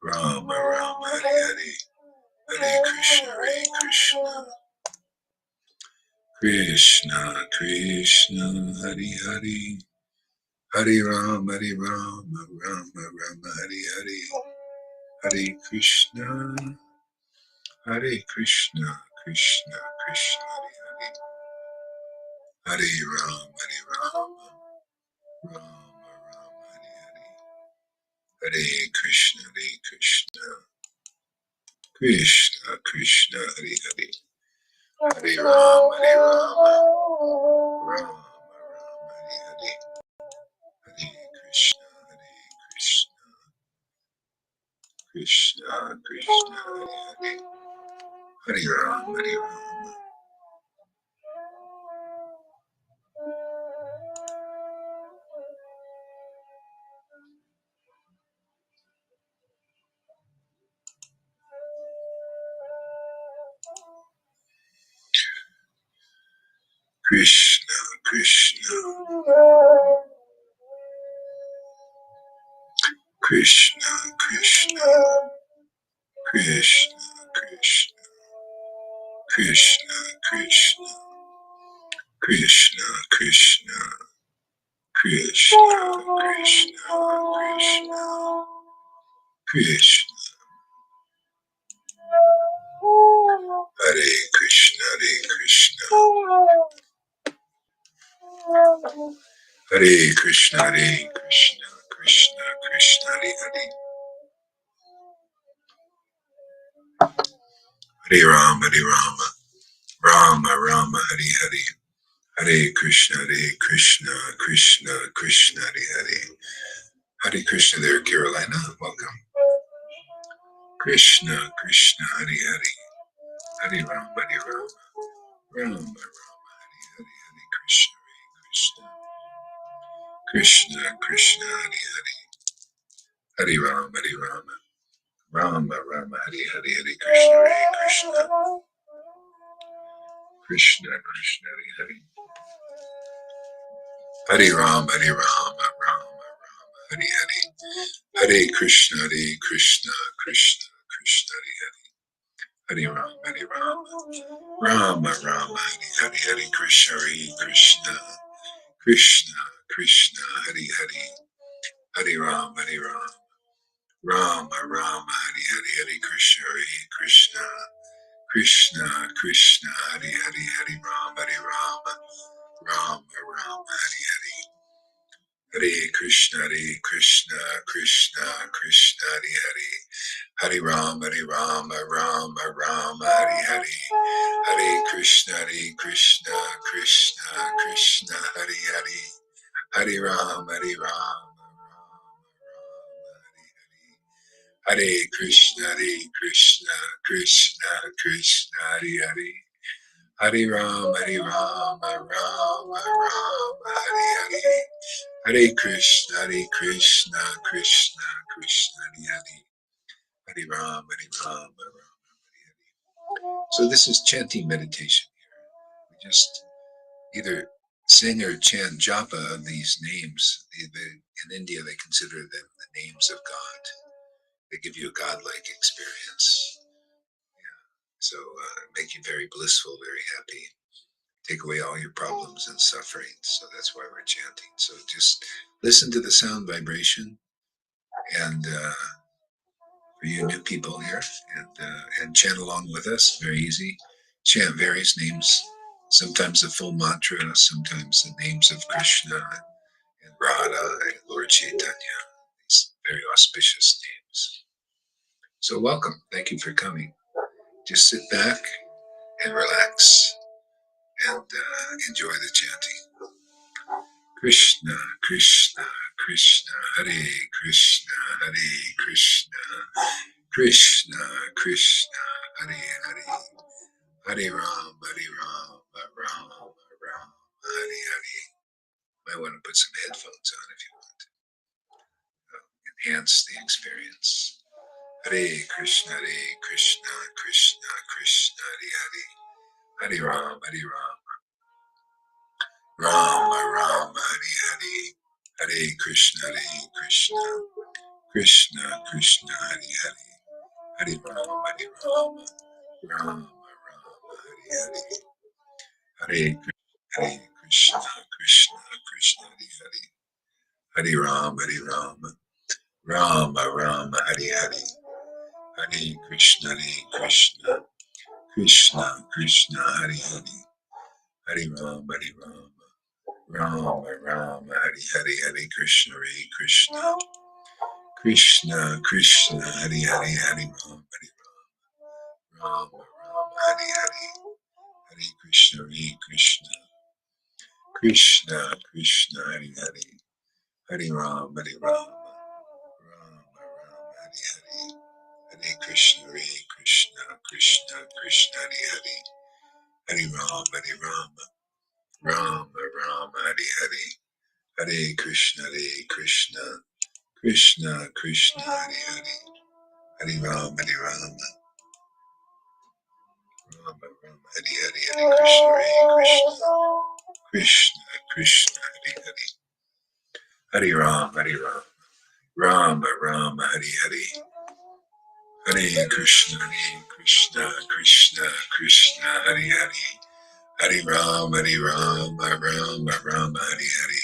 Rama Rama Hare Hare, Hare Krishna, Krishna Krishna, Hare Hare, Hare Rama, Rama Rama, Hare Hare, Hare Krishna, Krishna Krishna, Hare Hare, Hare Rama, Rama Rama, Hare Hare, Hare Krishna, Krishna Krishna, Hare Hare, Hare Rama, Rama Rama, Hare Hare, Hare Krishna, Krishna Krishna, Hare Hare, Hare Rama, Krishna Krishna, Krishna Krishna, Krishna Krishna, Krishna Krishna, Krishna Krishna, Krishna Krishna, Krishna, Hare Krishna, Hare Krishna, Krishna Krishna, Hare Hare, Hare Rama, Rama Rama, Hare Hare, Hare Krishna, Krishna Krishna, Hare Hare, Hare Krishna there, Carolina, welcome. Krishna Krishna, Hare Hare, Hare Rama, Rama Rama, Hare Hare, Hare Krishna, Krishna Krishna, Hare Hare, Hare Rama, Rama Rama, Hare Hare, Hare Krishna, Krishna Krishna, Hare Hare, Hare Rama, Rama Rama, Hare Hare, Hare Krishna, Krishna Krishna, Hare Hare, Hare Rama, Rama Rama, Hare Hare, Krishna, Krishna Krishna, Hare Hare, Hare Rama, Rama Rama, Hare Hare, Hare Krishna, Krishna Krishna, Hare Hare, Hare Rama, Rama Rama, Hare Hare, Hare Krishna, Krishna Krishna, Hare Hare, Hare Rama, Rama Rama, Hare Hare, Hare Krishna, Krishna Krishna, Hare Hare, Hare Rama, Hare Krishna, Krishna Krishna, Hare Hare, Hare Rama, Rama Rama, Hare Hare, Hare Krishna, Krishna Krishna, Hare Hare, Hare Rama, Rama Rama, Hare Hare. So this is chanting meditation here. We just either sing or chant japa of these names. In India, they consider them the names of God. They give you a godlike experience. Yeah. So make you very blissful, very happy. Take away all your problems and suffering. So that's why we're chanting. So just listen to the sound vibration, and for you new people here, and chant along with us. Very easy. Chant various names. Sometimes the full mantra, sometimes the names of Krishna and Radha and Lord Chaitanya. These very auspicious names. So welcome. Thank you for coming. Just sit back and relax and enjoy the chanting. Krishna, Krishna, Krishna, Hare Krishna, Hare Krishna, Krishna, Krishna, Hare Hare, Hare Ram, Rama, Hare Hare. Might want to put some headphones on if you want to enhance the experience. Hare Krishna, Krishna Krishna, Hare Hare, Hare Ram, Rama, Hare Hare, Hare Krishna, Krishna, Krishna, Hari Hari, Hari Rama, Rama, Rama, Hari Hari, Hare Krishna, Krishna, Krishna, Hari Hari, Hari Rama, Rama, Rama, Hari Hari, Hare Krishna, Krishna, Krishna, Krishna, Hari Hari, Hari Rama, Rama, Rama, Hari Hari, Hare Krishna, Krishna, Krishna, Krishna, Hari Hari, Hari Rama, Rama, Rama, Hari Hari, Hare Krishna, Krishna, Krishna, Krishna, Hari Hari, Hari Rama, Rama, Rama, Hari Hari, Hare Krishna, Krishna, Krishna, Krishna, Hari Hari, Hari Rama, Rama, Rama, Hari Hari, Hare Krishna, Krishna, Krishna, Krishna, Hari Hari, Hari Rama, Rama, Rama, Hari Hari, Hare Krishna, Krishna, Krishna, Hari Hari, Hari Rama, Rama, Rama, Hari Hari, Hare Krishna, Krishna, Krishna, Krishna, Hari Hari, Hari Rama, Rama, Rama, Hari Hari,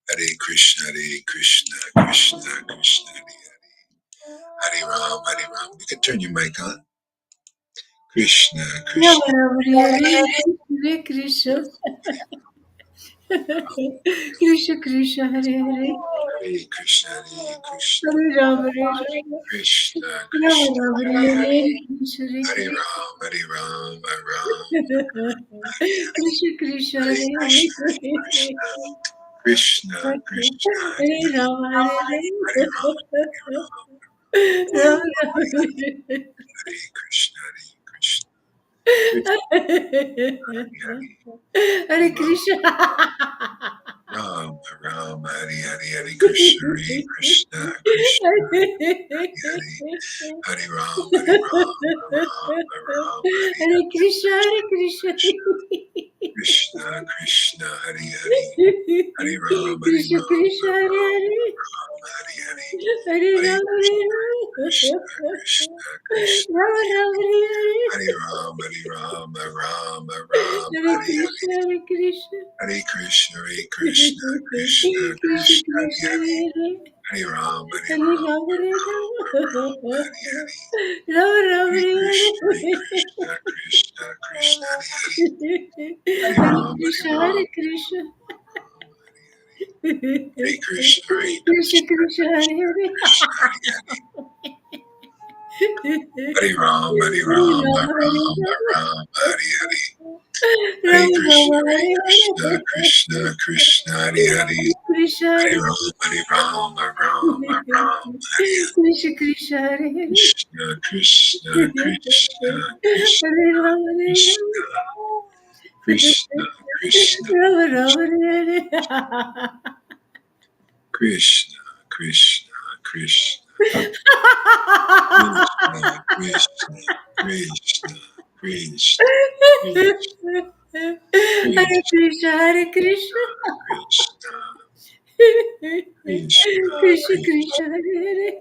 Hare Krishna, Krishna, Krishna, Krishna, Hari Hari, Hari Rama. You can turn your mic on. Krishna, Krishna. Hare Krishna. Krishna Krishna Hare Hare. Hare Krishna, Krishna. Hare Rama Hare Rama. Krishna, Rama Krishna. Rama Hare Hare. Krishna Hare Hare Rama, Krishna Krishna Hare Hare Krishna, Krishna, Hare. Krishna, Hare Rama Hare Hare Rama Rama Hare Krishna, Krishna, Hare Krishna. Rama, Rama, Hare Krishna, Krishna, Krishna, Hare Rama, Rama, Hare Krishna, Hare Krishna. Krishna, Krishna, Hare Hare Rama, Krishna Krishna, Hare Hare. Hare Rama, Krishna, Krishna, Krishna, Rama Rama, Hare Hare Rama, Rama, Hare Krishna, Hare Krishna. Hare Krishna, Krishna, Krishna, Krishna Krishna, Krishna, Hare Hare. Hare Rama, Hare Rama, Hare Rama. Rama Rama, Hare Krishna, Krishna, Krishna, Hare Krishna, Hare Krishna. Hare Krishna, Krishna Krishna, Hare Hare. Hare Rama, Rama, Hare Hare. Hare Rama Krishna, Rama, Hare Hare. Krishna, Krishna, Hare Hare. Krishna Hare Hare Rama, Rama, Krishna Krishna Hare Hare. Krishna, Krishna, Krishna, Krishna, Hare Rama, Hare Krishna, Krishna, Rama Rama, Hare Hare. Krishna, Krishna, Krishna, Krishna, Krishna, Krishna, Hare Krishna, Hare Krishna. Krishna Krishna, Hare Hare.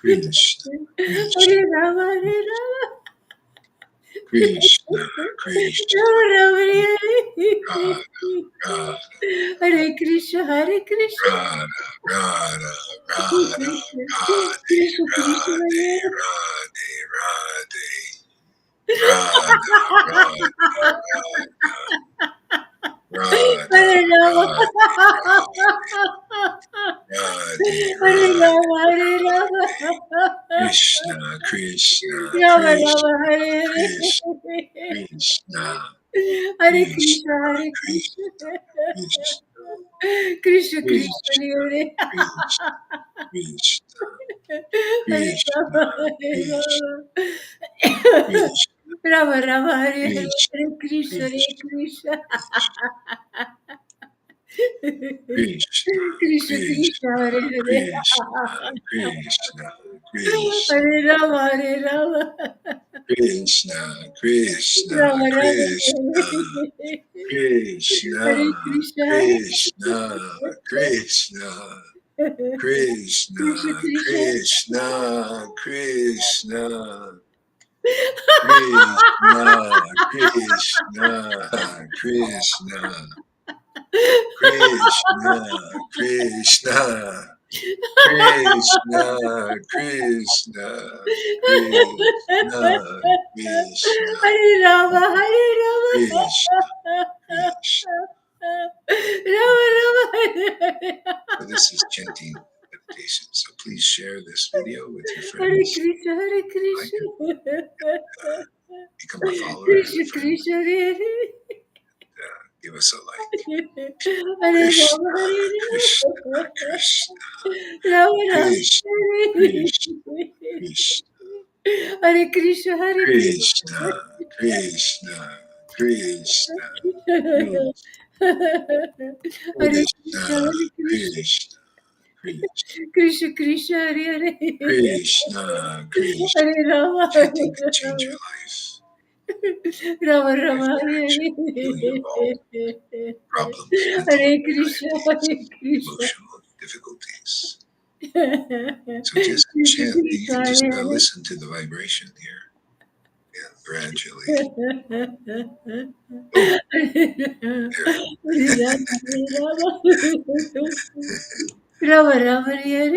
Krishna, Hare Rama, Hare Rama. Krishna, Krishna, Rama Rama, Hare Radha, Hare. Radha, Hare Krishna, Hare Krishna. Radha, Radha, Radha, Krishna Radhe, Krishna, Radhe, Hare Radhe, Radhe, Radha, Radha, Hare Rama. Radhe, Hare Radhe, Rama, Hare Rama. Krishna, Krishna, Rama Krishna, Rama, Hare Krishna, Hare. Krishna, Hare Krishna, Krishna, Hare Krishna, Krishna. Krishna, Krishna Krishna, Krishna, Hare Krishna, Krishna, Hare Krishna, Rama, Hare Krishna, Rama. Krishna, Rama Rama, Hare Hare. Krishna, Hare Krishna, Hare Krishna, Krishna. Krishna, Krishna Krishna, Krishna, Hare Hare. Krishna, Krishna, Krishna, Hare Rama, Hare Rama. Krishna, Krishna, Rama Rama, Krishna, Krishna, Hare Krishna, Hare Krishna, Krishna, Krishna, Krishna, Krishna, Krishna, Krishna, Krishna, Krishna, Krishna, Krishna, Krishna, Krishna, Krishna, Hare Rama, Hare Rama. Krishna, Krishna. Rama, Rama, Hare Hare. So this is chanting meditation. So please share this video with your Hare friends. Krishna, Hare Like Krishna. it, become a follower and a Krishna, friend. Krishna, Hare Hare. Give us a like. Hare Krishna, Rama, Hare Krishna, Rama. Krishna, Rama, Rama, Krishna, Hare Krishna, Krishna, Hare Krishna, Hare Krishna, Krishna, Krishna, Hare Krishna, Krishna, Hare Krishna. Krishna, Krishna, Krishna Krishna Hare Hare. Krishna, Krishna. Hare Rama, Hare Chanting can change Rama. your life. Rama Life Rama Hare direction, heal your all Hare. problems, mental Hare Krishna, anxieties, Hare Krishna. emotional difficulties. So just Krishna chant. You Krishna can just Hare Hare. listen to the vibration here, and gradually. Oh, there. Rama Rama Hare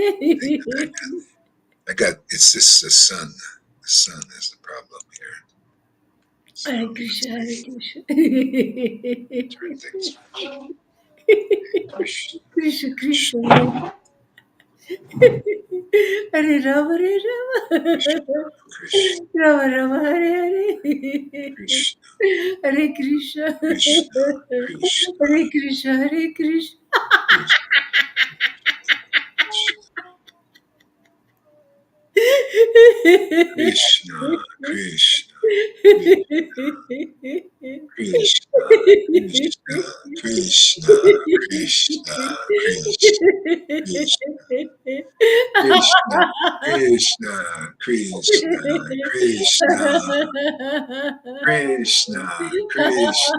I got. It's just the sun. The sun is the problem here. So Hare let's Krishna, Hare see. Krishna. Turn things around. Krishna, Krishna Krishna, Krishna. Hare Rama, Hare Rama. Krishna, Rama Rama, Hare Hare. Krishna, Hare Krishna. Krishna, Krishna, Hare Krishna, Hare Krishna. Krishna, Krishna, Krishna, Krishna, Krishna, Krishna, Krishna, Krishna, Krishna, Krishna, Krishna, Krishna, Krishna, Krishna, Krishna,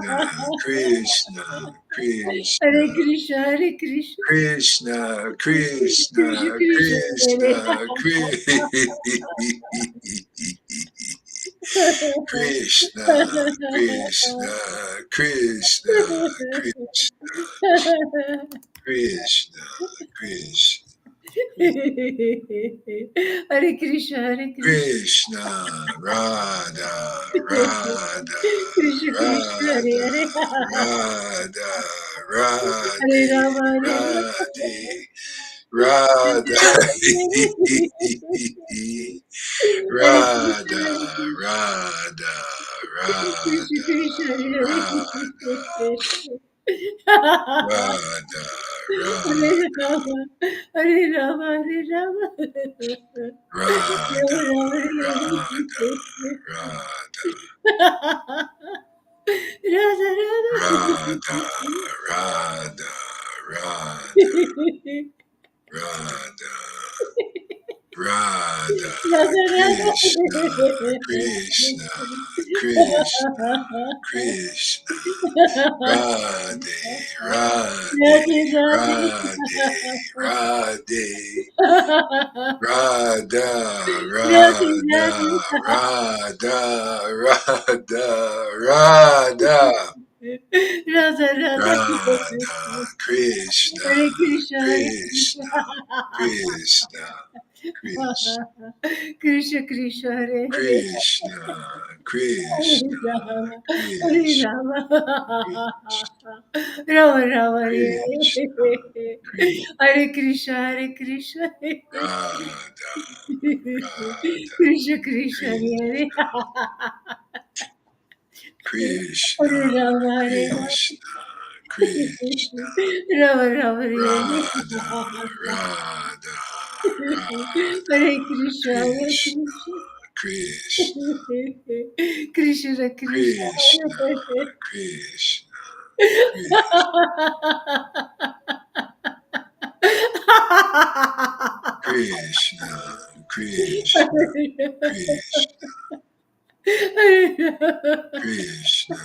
Krishna, Hare Krishna, Hare Krishna. Krishna, Krishna Krishna, Krishna, Krishna, Krishna, Krishna, Krishna, Krishna, Krishna, Krishna, Hare Krishna, Hare Krishna. Krishna, Radha, Radha, Krishna Krishna, Hare Radha, Hare. Radha, Hare Radhe, Rama, Hare Radhe, Radha, Hare Radha, Krishna, Radha, Krishna Radha, Krishna, Hare Radha, Hare. Radha, Hare Radha, Rama, Hare Rama, Hare Rama. Radha, Radha, Radha, Radha Radha. Radha, Radha, Radha, Radha, Radha, Radha Radha. Krishna, Krishna, Krishna, Krishna, Radhe, Radhe, Radhe Radhe. Radhe, Radhe, Radha, Radhe Radha, Radhe. Radha, Radha, Radha, Radha Radha. Radha, Krishna, Hare Krishna, Hare Krishna, Krishna, Krishna, Krishna. Krishna Krishna, Hare Hare. Krishna, Hare Krishna, Rama, Hare Krishna, Rama, Krishna, Rama Rama, Hare Krishna, Krishna, Hare Krishna, Hare Krishna, Radha, Radha, Krishna Krishna, Hare Krishna, Krishna, Hare Rama, Hare Krishna, Krishna, Rama Rama, Hare Radha, Radha, Radha, Hare Krishna, Hare Krishna, Krishna. Krishna, Krishna Krishna. Krishna, Krishna, Krishna, Krishna, Krishna, Krishna, Krishna,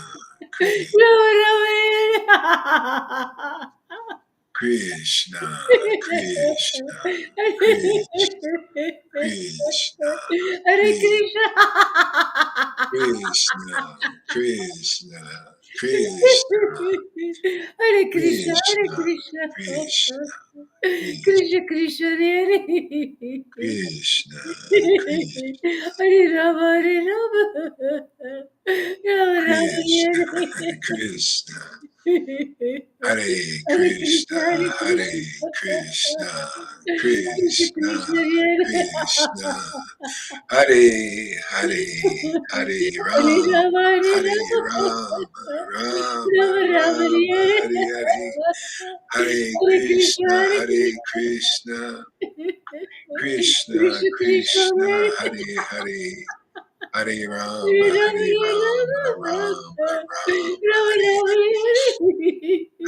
Krishna, Krishna, Krishna, Krishna, Krishna, Hare Krishna, Krishna. Krishna, Krishna, Krishna, Hare Krishna, Hare Krishna, Krishna. Krishna, Krishna Krishna, Hare Krishna, Krishna, Hare Rama, Hare Rama. Rama Rama, Krishna, Hare Krishna, Hare Hare Krishna, Krishna, Hare Hare Krishna. Krishna, Krishna Krishna, Krishna, Hare Krishna, Hare Hare, Hare Hare Ram, Rama, Hare Hare Rama. Ram, Ram, Rama Rama, Ram, Hare Hare Hare, Hare Hare Krishna, Krishna, Hare Hare Krishna. Krishna, Krishna, Krishna Krishna, Krishna, Hare Hare Hare, Hare Ram, Hare Hare Ram, Rama, Ram, Ram, Rama Hare Rama,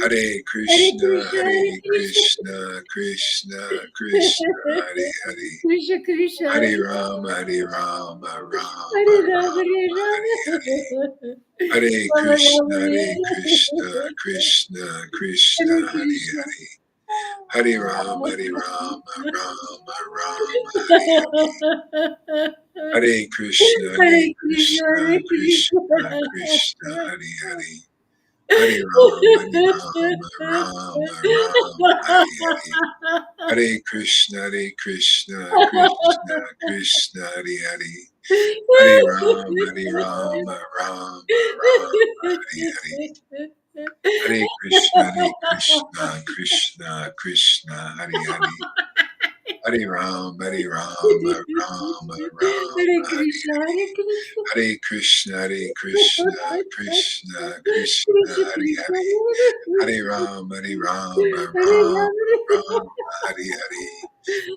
Hare Hare Hare Krishna, Krishna, Hare Hare Krishna. Krishna, Krishna, Krishna, Hare Hare, Krishna Krishna, Hare Hare Ram, Hare Ram, Ram, Hare Rama, Ram, Hare Hare Hare, Rama. Hare Rama Krishna, Rama, Hare Hare Krishna, Krishna, Krishna, Hare Hare Krishna. Hare, Hare Ram, Hare Ram, Ram, Ram, Hare Hare, Hare Krishna, Hare Hare Krishna, Krishna, Hare Krishna, Krishna, Hare Hare, Hare Ram, Hare Ram, Ram, Ram, Hare Hare. Hare Krishna, Hare Krishna, Krishna, Krishna, Hare Hare. Hare Ram, Hare Ram, Ram, Ram, Hare Hare. Hare Krishna, Hare Krishna, Krishna, Krishna, Hare Hare. Hare Ram, Hare Ram, Ram, Ram, Hare Hare Krishna, Hare. Hare Krishna. Hare Krishna, Hare Krishna, Krishna, Krishna, Krishna Hare Krishna, Hare. Hare Ram, Hare Ram, Hare Ram, Rama, Ram, Hare Hare.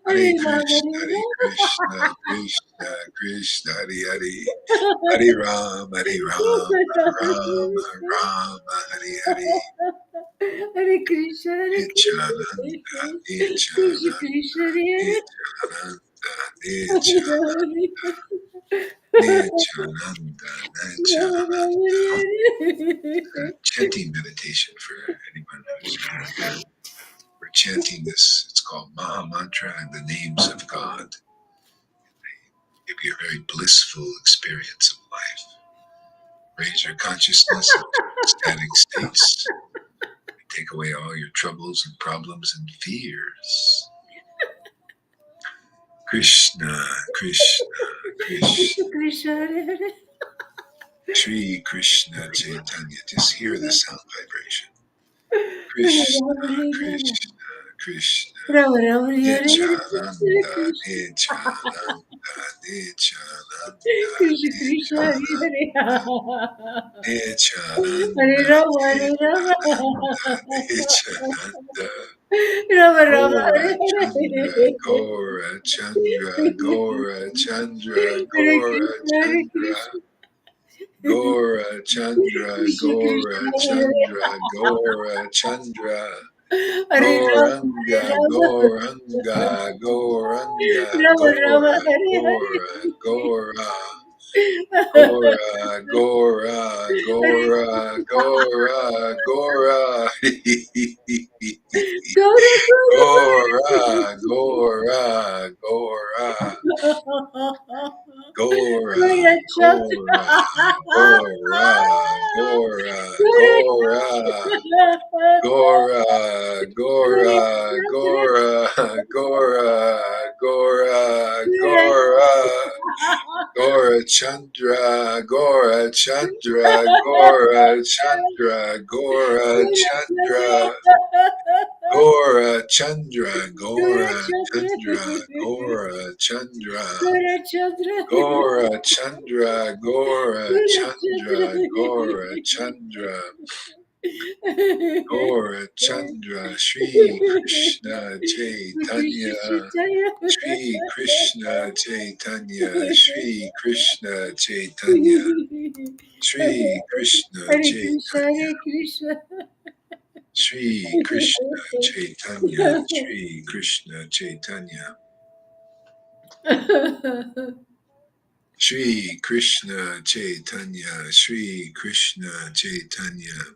Hare Hare Rama, Krishna, Hare Krishna, Krishna, Krishna, Hare Hare. Hare Ram, Hare Ram, Ram, Ram, Hare Hare. Hare Krishna, Hare Nityananda, Krishna, Krishna Nityananda, Krishna, Hare Nityananda, Nityananda, Hare. Nityananda, Nityananda. Chanting meditation for anyone who's new. We're chanting this. It's called Maha Mantra and the names of God. Give you a very blissful experience of life. Raise your consciousness into ecstatic states. Take away all your troubles and problems and fears. Krishna, Krishna, Krishna, Krishna, Hare Hare. Shri Krishna Chaitanya. Just hear the sound vibration. Rama Krishna, Rama, Hare Rama. Krishna, Krishna. Rama Rama, Hare Hare. Nityananda, Krishna, Nityananda, Nityananda, Krishna Krishna, Hare Nityananda, Hare. Hare Nityananda, Rama, Hare Nityananda, Rama. Nityananda. Rama Rama, Gora Hare Chandra, Hare. Gora Chandra, Gora Chandra, Hare Gora Krishna, Hare Chandra, Krishna. Gora Chandra, Krishna Krishna, Gora Hare Chandra, Gora Chandra, Hare Rama, Hare Goranga, Rama. Goranga, Goranga, Rama Rama, Gora, Hare Gora, Gora. Hare. Gora, Gora, Gora, Gora, Gora. Gaura, Gora, Gora, Gora, Gora, Gaura Chandra. Gora, Gora, Gora, Gora, Gora, Gora, Gora, Gora, Gora, Gora. Gora Chandra, Gora Chandra, Gora Chandra, Gora Chandra, Gora Chandra, Gora Chandra, Gora Chandra, Gora Chandra, Gora Chandra, Gora Chandra, Gora Chandra, Sri Krishna Chaitanya. Shri Krishna Chaitanya, Shri Krishna Chaitanya, Shri Krishna Hare Krishna, Chaitanya, Hare Krishna. Shri Krishna Chaitanya, Shri Krishna Chaitanya, Shri Krishna Chaitanya, Shri Krishna Chaitanya,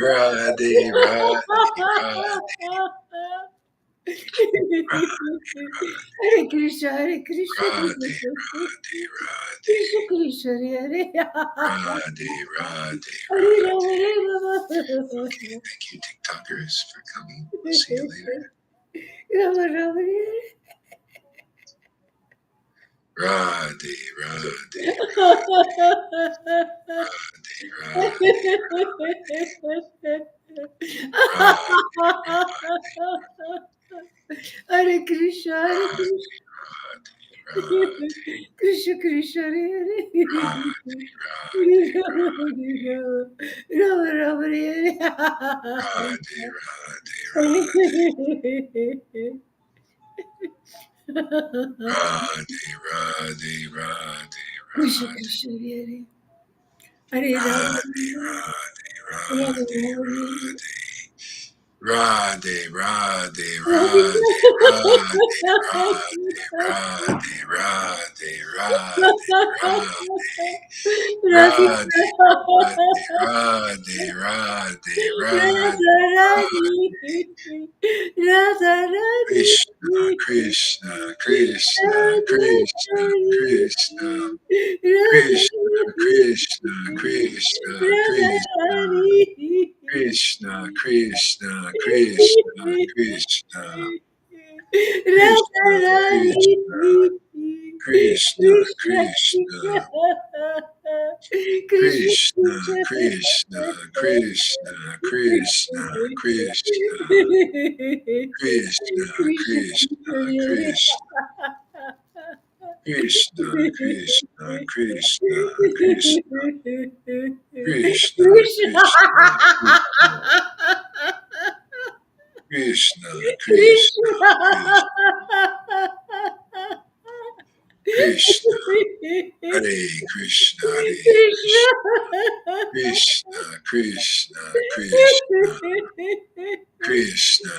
Radhe, Radhe, Radhe, Hare Krishna, Hare Krishna, Radhe, Krishna Radhe, Radhe, Krishna, Krishna, Hare Hare. Radhe, Radhe, Hare Rama, Radhe. Hare Rama. Okay, thank you, TikTokers, for coming. We'll see you later. Rama, Rama, Hare. Radhe, Radhe, Radhe, Radhe, Hare Krishna, Hare Radhe, Krishna. Radhe, Krishna Krishna Hare Radhe, Hare Radhe, Rama Rama Hare Radhe, Radhe, Radhe, Radhe, Radhe, Radhe, Krishna Radhe, Krishna Hare Hare Rama Radhe, Rama Radhe, Rama Radhe, Radhe, Radhe, Hare Radhe, Radhe, Radhe, Radhe, Radhe, Radhe, Radhe Radhe, Radhe, Radhe, Radhe, Radhe, Radha Rani Radha Krishna, Rani Krishna, Krishna, Radha Krishna, Rani Krishna, Radha Krishna, Krishna, Rani Krishna, Radha Krishna, Rani Krishna, Krishna, Krishna, Krishna, Radha Krishna, Krishna, Rani Krishna, Krishna Krishna, Krishna Krishna Krishna, Krishna, Krishna, Krishna, Krishna, Krishna, Krishna Krishna, Krishna Krishna, Krishna, Krishna, Krishna, Krishna, Krishna, Krishna, Krishna, Krishna, Krishna, Krishna, Hare Krishna, Hare Krishna, Krishna, Krishna, Krishna, Krishna, Krishna, Krishna, Krishna,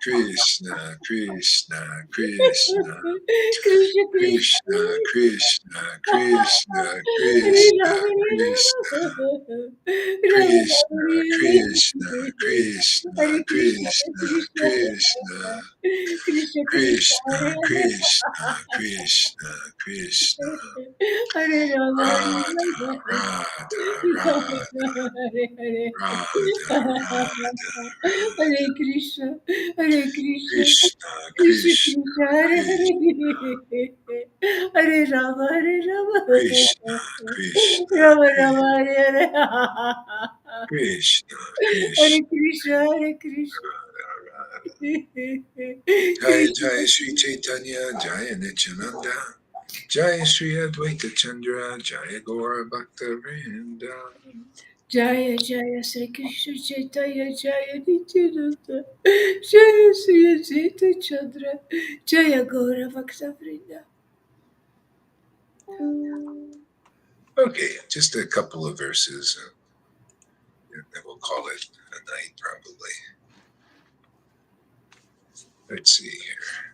Krishna, Krishna, Krishna, Krishna, Krishna, Krishna Krishna, Krishna, Krishna, Hare Krishna, Rama Krishna, Rama Krishna, Krishna, Krishna, Hare Krishna Krishna, Krishna Krishna, Krishna Krishna Krishna, Krishna, Krishna, Krishna, Hare Rama Radha, Radha, Radha, Hare Radha, Radha, Hare Krishna Hare Krishna Krishna, Krishna Krishna, Krishna Hare Krishna, Hare Rama Krishna, Krishna, Rama Rama Krishna, Hare Krishna, Hare Krishna, Krishna Hare Krishna Jaya Krishna Jaya Sri Chaitanya, Jaya Nityananda, Jaya Sri Advaita Chandra, Jaya Gaura Bhakta Vrinda. Jaya Jaya Sri Krishna Chaitanya Jaya Nityananda Jaya Sri Advaita Chandra Jaya Gaura Bhakta Vrinda. Okay, just a couple of verses, and then we'll call it a night probably. Let's see here.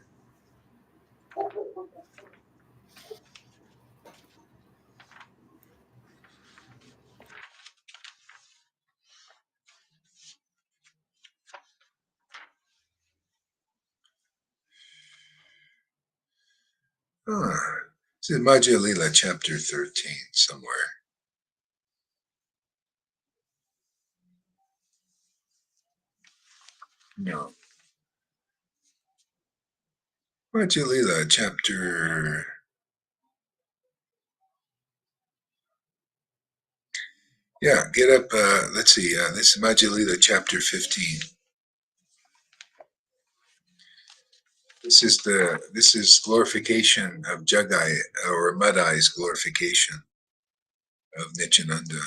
This is Madhya Lila, chapter 13, somewhere. No. Madhya Lila, chapter... Yeah, get up. Let's see. This is Madhya Lila, chapter 15. This is glorification of Jagai, or Madai's glorification of Nityananda.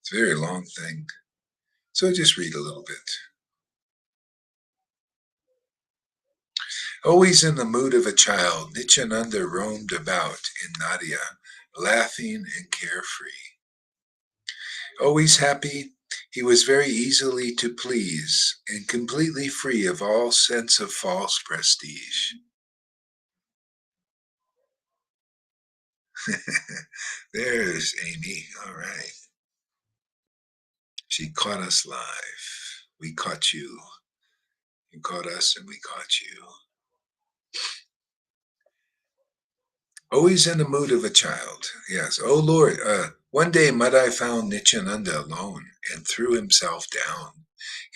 It's a very long thing. So just read a little bit. Always in the mood of a child, Nityananda roamed about in Nadia, laughing and carefree. Always happy, He was very easily to please and completely free of all sense of false prestige. There's Amy. All right. She caught us live. We caught you. You caught us and we caught you. Always in the mood of a child. Yes. Oh Lord, one day Madai found Nityananda alone and threw himself down,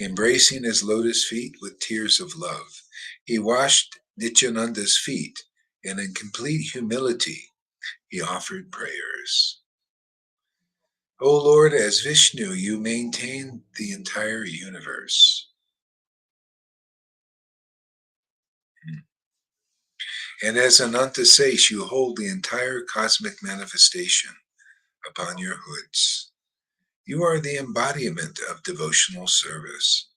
embracing his lotus feet with tears of love. He washed Nityananda's feet, and in complete humility, he offered prayers. O Lord, as Vishnu, you maintain the entire universe. And as Anantasesh, you hold the entire cosmic manifestation upon your hoods. You are the embodiment of devotional service,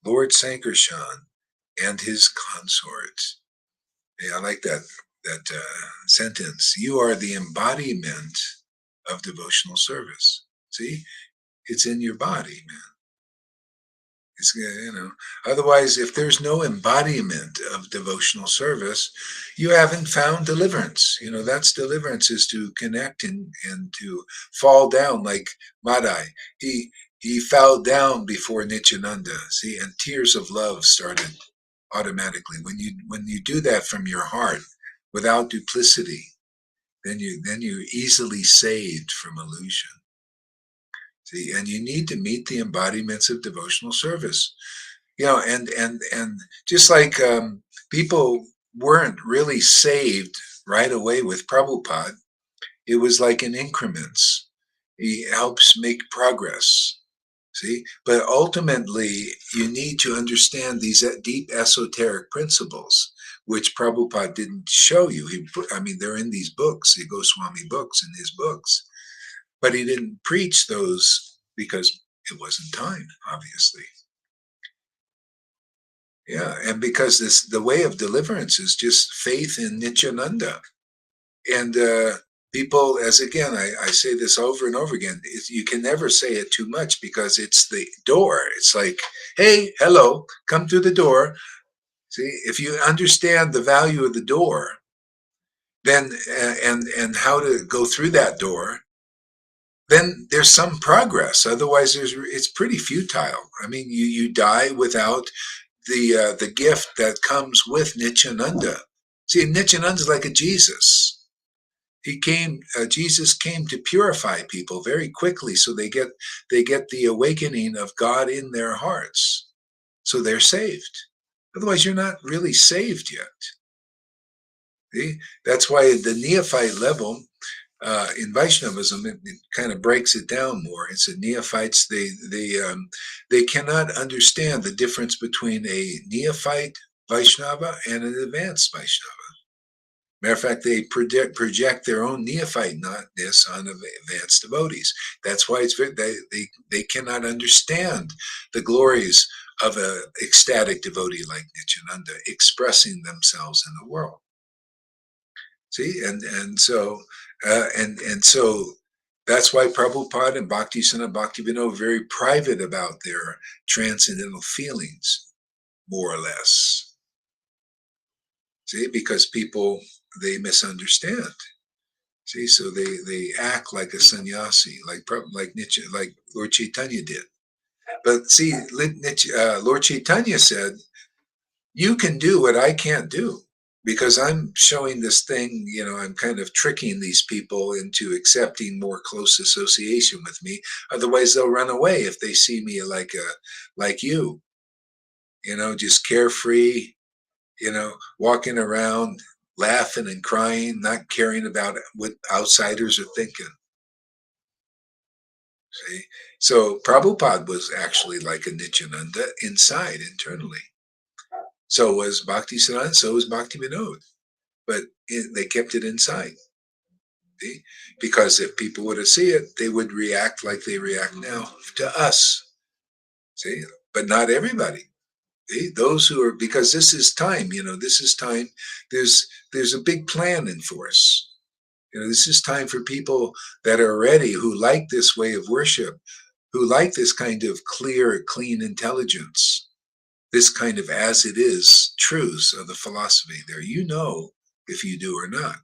Lord Sankarshan and his consort. Yeah, I like that sentence. You are the embodiment of devotional service. See, it's in your body, man. It's, otherwise, if there's no embodiment of devotional service, you haven't found deliverance. That's deliverance, is to connect and to fall down like Madai. He fell down before Nityananda, see, and tears of love started automatically. When you do that from your heart without duplicity, then you're easily saved from illusion. See, and you need to meet the embodiments of devotional service. And just like people weren't really saved right away with Prabhupada, it was like in increments. He helps make progress. See, but ultimately, you need to understand these deep esoteric principles, which Prabhupada didn't show you. They're in these books, the Goswami books, in his books, but he didn't preach those because it wasn't time, obviously. Yeah, and because the way of deliverance is just faith in Nityananda. And people, as again, I say this over and over again, you can never say it too much because it's the door. It's like, hey, hello, come through the door. See, if you understand the value of the door, then and how to go through that door, then there's some progress. Otherwise, it's pretty futile. You die without the gift that comes with Nityananda. See, Nityananda is like a Jesus. Jesus came to purify people very quickly, so they get the awakening of God in their hearts, so they're saved. Otherwise, you're not really saved yet. See? That's why the neophyte level in Vaishnavism, it kind of breaks it down more. It's the neophytes, they cannot understand the difference between a neophyte Vaishnava and an advanced Vaishnava. Matter of fact, they project their own neophyteness on advanced devotees. That's why they cannot understand the glories of an ecstatic devotee like Nityananda expressing themselves in the world. See, and so that's why Prabhupada and Bhaktisiddhanta Bhaktivinoda are very private about their transcendental feelings, more or less. See, because people, they misunderstand. See, so they act like a sannyasi, like Lord Chaitanya did. But see, Lord Chaitanya said, "You can do what I can't do." Because I'm showing this thing, I'm kind of tricking these people into accepting more close association with me. Otherwise, they'll run away if they see me like you, just carefree, walking around, laughing and crying, not caring about what outsiders are thinking. See, so Prabhupada was actually like a Nityananda inside, internally. So was Bhaktisiddhanta, so was Bhaktivinoda. But they kept it inside. See? Because if people were to see it, they would react like they react now to us. See, but not everybody. See? Those who are, because this is time. This is time. There's a big plan in force. This is time for people that are ready, who like this way of worship, who like this kind of clear, clean intelligence, this kind of as it is truths of the philosophy there. You know if you do or not.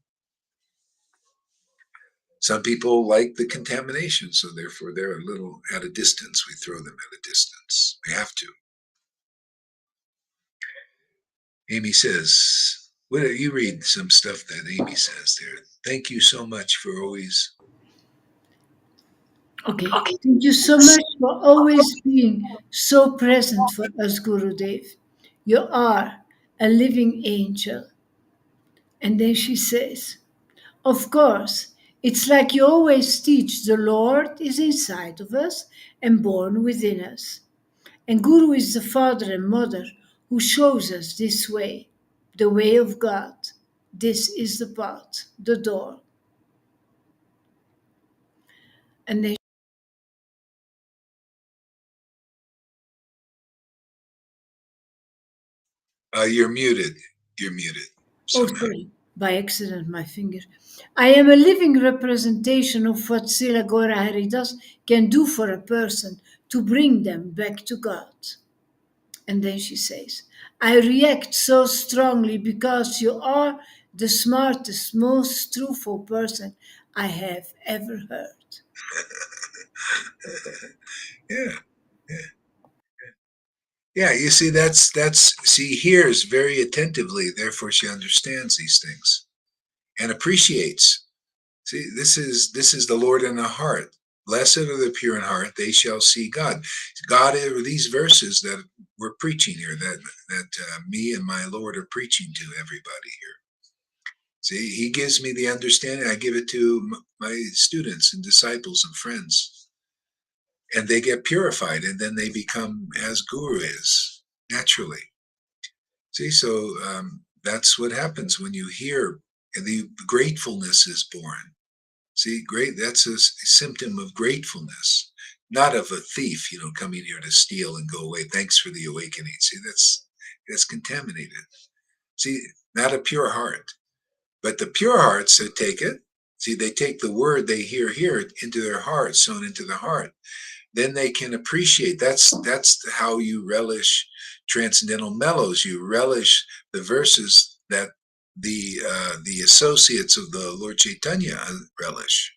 Some people like the contamination, so therefore they're a little at a distance. We throw them at a distance. We have to. Amy says, well, you read some stuff that Amy says there. Thank you so much for always. Okay. Thank you so much for always being so present for us, Gurudev. You are a living angel. And then she says, of course, it's like you always teach the Lord is inside of us and born within us. And Guru is the father and mother who shows us this way, the way of God. This is the path, the door. And then, You're muted. You're muted. oh, Somehow. sorry, by accident, my finger. I am a living representation of what Srila Gora Haridas can do for a person to bring them back to God. And then she says, I react so strongly because you are the smartest, most truthful person I have ever heard. Yeah. Yeah. Yeah, you see, she hears very attentively, therefore she understands these things and appreciates. See, this is the Lord in the heart. Blessed are the pure in heart; they shall see God. God are these verses that we're preaching here, that me and my Lord are preaching to everybody here. See, He gives me the understanding. I give it to my students and disciples and friends, and they get purified, and then they become as Guru is naturally. See, so that's what happens when you hear, and the gratefulness is born. See, that's a symptom of gratefulness, not of a thief, coming here to steal and go away. Thanks for the awakening. See, that's contaminated. See, not a pure heart. But the pure hearts that take it, see, they take the word they hear here into their heart, sown into the heart. Then they can appreciate. That's how you relish transcendental mellows. You relish the verses that the associates of the Lord Chaitanya relish.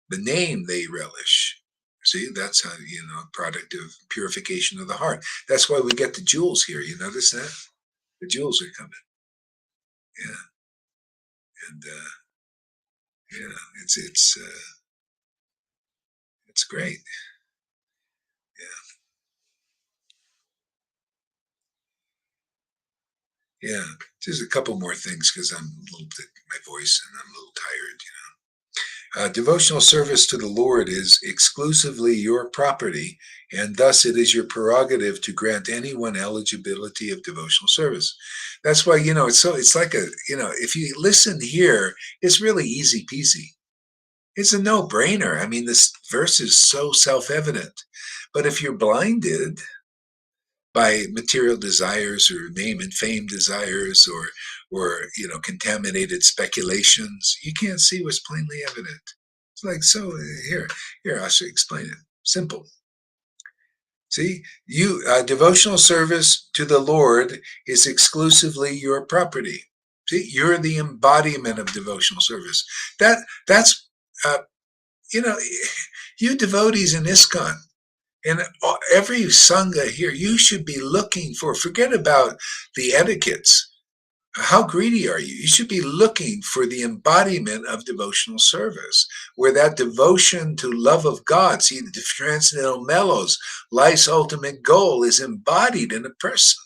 The name they relish. See, that's how, product of purification of the heart. That's why we get the jewels here. You notice that? The jewels are coming. Yeah. And yeah, it's great. Yeah. Just a couple more things because I'm a little bit, my voice, and I'm a little tired, devotional service to the Lord is exclusively your property, and thus it is your prerogative to grant anyone eligibility of devotional service. That's why, it's like if you listen here, it's really easy peasy. It's a no-brainer. I mean, this verse is so self-evident. But if you're blinded by material desires or name and fame desires or contaminated speculations, you can't see what's plainly evident. It's like, so here I should explain it. Simple. See, devotional service to the Lord is exclusively your property. See, you're the embodiment of devotional service. That's you devotees in ISKCON, and every Sangha here, you should be looking for, forget about the etiquettes. How greedy are you? You should be looking for the embodiment of devotional service, where that devotion to love of God, see, the transcendental mellows, life's ultimate goal is embodied in a person.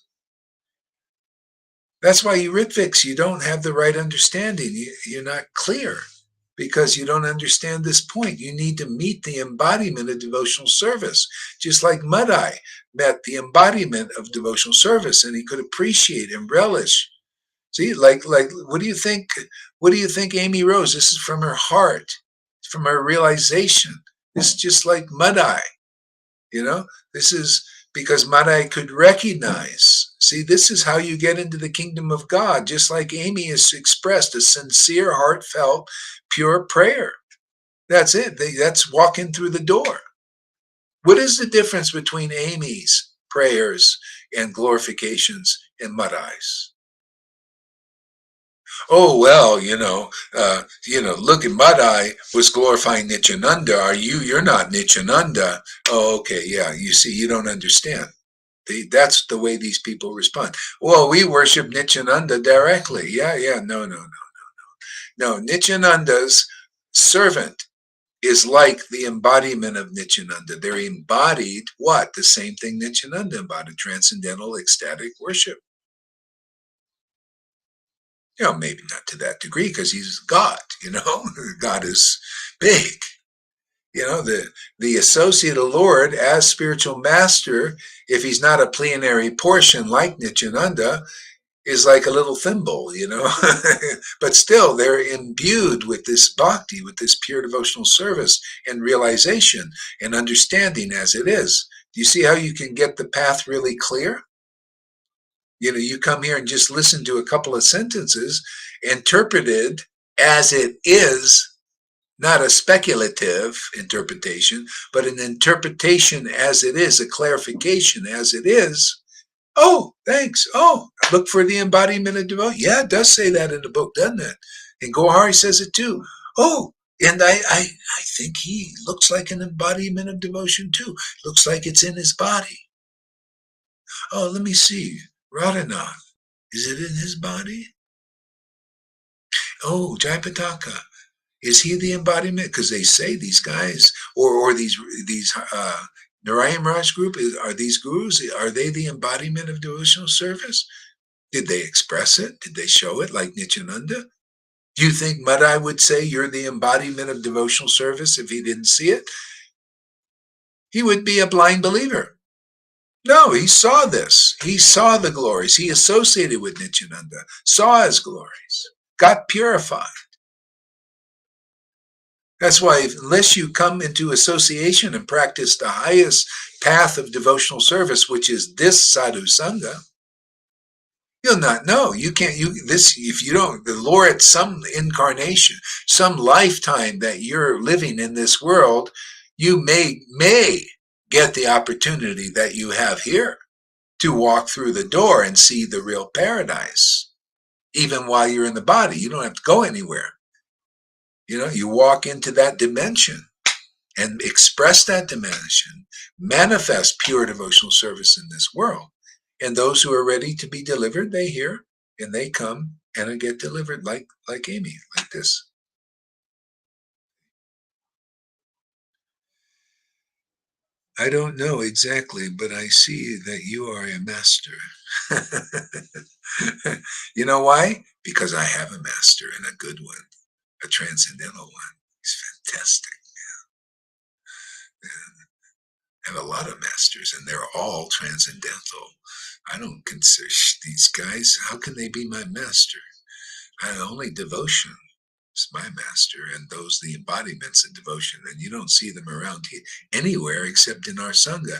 That's why you Ritviks, you don't have the right understanding. You're not clear because you don't understand this point. You need to meet the embodiment of devotional service, just like Madai met the embodiment of devotional service, and he could appreciate and relish. See, like, what do you think? What do you think, Amy Rose? This is from her heart, from her realization. This is just like Madai, This is because Madai could recognize. See, this is how you get into the kingdom of God, just like Amy has expressed a sincere, heartfelt, pure prayer. That's it. That's walking through the door. What is the difference between Amy's prayers and glorifications and Madai's? Oh well, look at Madai was glorifying Nityananda. You're not Nityananda. Oh, okay, yeah. You see, you don't understand. That's the way these people respond. Well, we worship Nityananda directly. Yeah, yeah. No, no, no, no. Nityananda's servant is like the embodiment of Nityananda. They're embodied what? The same thing Nityananda embodied, transcendental ecstatic worship. Maybe not to that degree because he's God, God is big. The associate of Lord as spiritual master, if he's not a plenary portion like Nityananda, is like a little thimble, but still they're imbued with this bhakti, with this pure devotional service and realization and understanding as it is. Do you see how you can get the path really clear? You come here and just listen to a couple of sentences interpreted as it is, not a speculative interpretation, but an interpretation as it is, a clarification as it is. Oh, thanks. Oh, look for the embodiment of devotion. Yeah, it does say that in the book, doesn't it? And Gohari says it too. Oh, and I think he looks like an embodiment of devotion too. Looks like it's in his body. Oh, let me see. Radhanath, is it in his body? Oh, Jayapataka, is he the embodiment? Because they say these guys, or these Narayan Raj group, are these gurus, are they the embodiment of devotional service? Did they express it? Did they show it like Nityananda? Do you think Madai would say you're the embodiment of devotional service if he didn't see it? He would be a blind believer. No, he saw this. He saw the glories. He associated with Nityananda, saw his glories, got purified. That's why unless you come into association and practice the highest path of devotional service, which is this sadhu sangha, you'll not know. You can't, if you don't, the Lord, some incarnation, some lifetime that you're living in this world, you may get the opportunity that you have here to walk through the door and see the real paradise. Even while you're in the body, you don't have to go anywhere. You walk into that dimension and express that dimension, manifest pure devotional service in this world. And those who are ready to be delivered, they hear and they come and get delivered like Amy, like this. I don't know exactly, but I see that you are a master. You know why? Because I have a master and a good one, a transcendental one. He's fantastic. And a lot of masters, and they're all transcendental. I don't consider these guys, how can they be my master? Only devotion is my master, and those the embodiments of devotion, and you don't see them around here anywhere except in our sangha.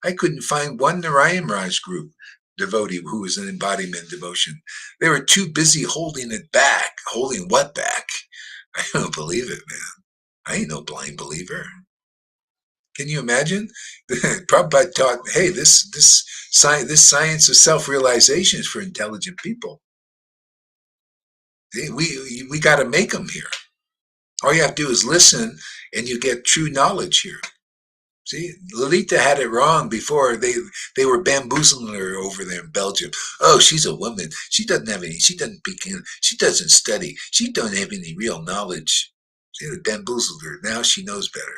I couldn't find one Narayan Raj group devotee who was an embodiment devotion. They were too busy holding it back. Holding what back? I don't believe it, man. I ain't no blind believer. Can you imagine? Prabhupada taught, hey, this science of self-realization is for intelligent people. We got to make them here. All you have to do is listen, and you get true knowledge here. See, Lalita had it wrong before. They were bamboozling her over there in Belgium. Oh, she's a woman. She doesn't have any. She doesn't study. She doesn't have any real knowledge. See, they bamboozled her. Now she knows better.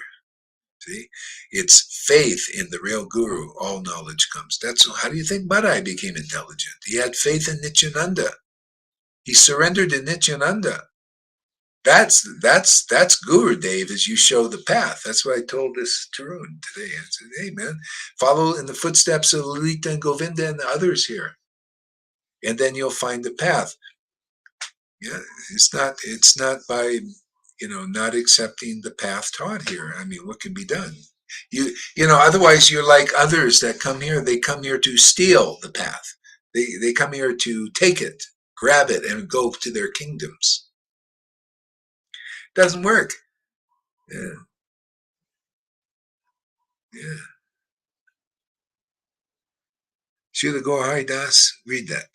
See, it's faith in the real guru. All knowledge comes. How do you think Madai became intelligent? He had faith in Nityananda. He surrendered to Nityananda. That's Guru Dev as you show the path. That's what I told this Tarun today. I said, hey man, follow in the footsteps of Lalita and Govinda and the others here. And then you'll find the path. Yeah, it's not by not accepting the path taught here. I mean, what can be done? Otherwise you're like others that come here. They come here to steal the path. They come here to take it, grab it, and go to their kingdoms. Doesn't work. Yeah. Yeah. Srila Gaur Hari Das, read that.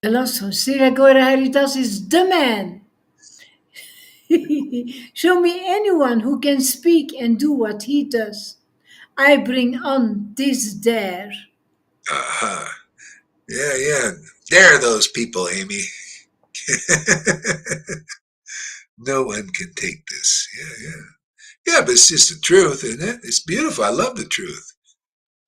The last one, Srila Gaura Haridas is the man. Show me anyone who can speak and do what he does. I bring on this dare. Uh-huh. Yeah, yeah. There are those people, Amy. No one can take this. Yeah, yeah. Yeah, but it's just the truth, isn't it? It's beautiful. I love the truth.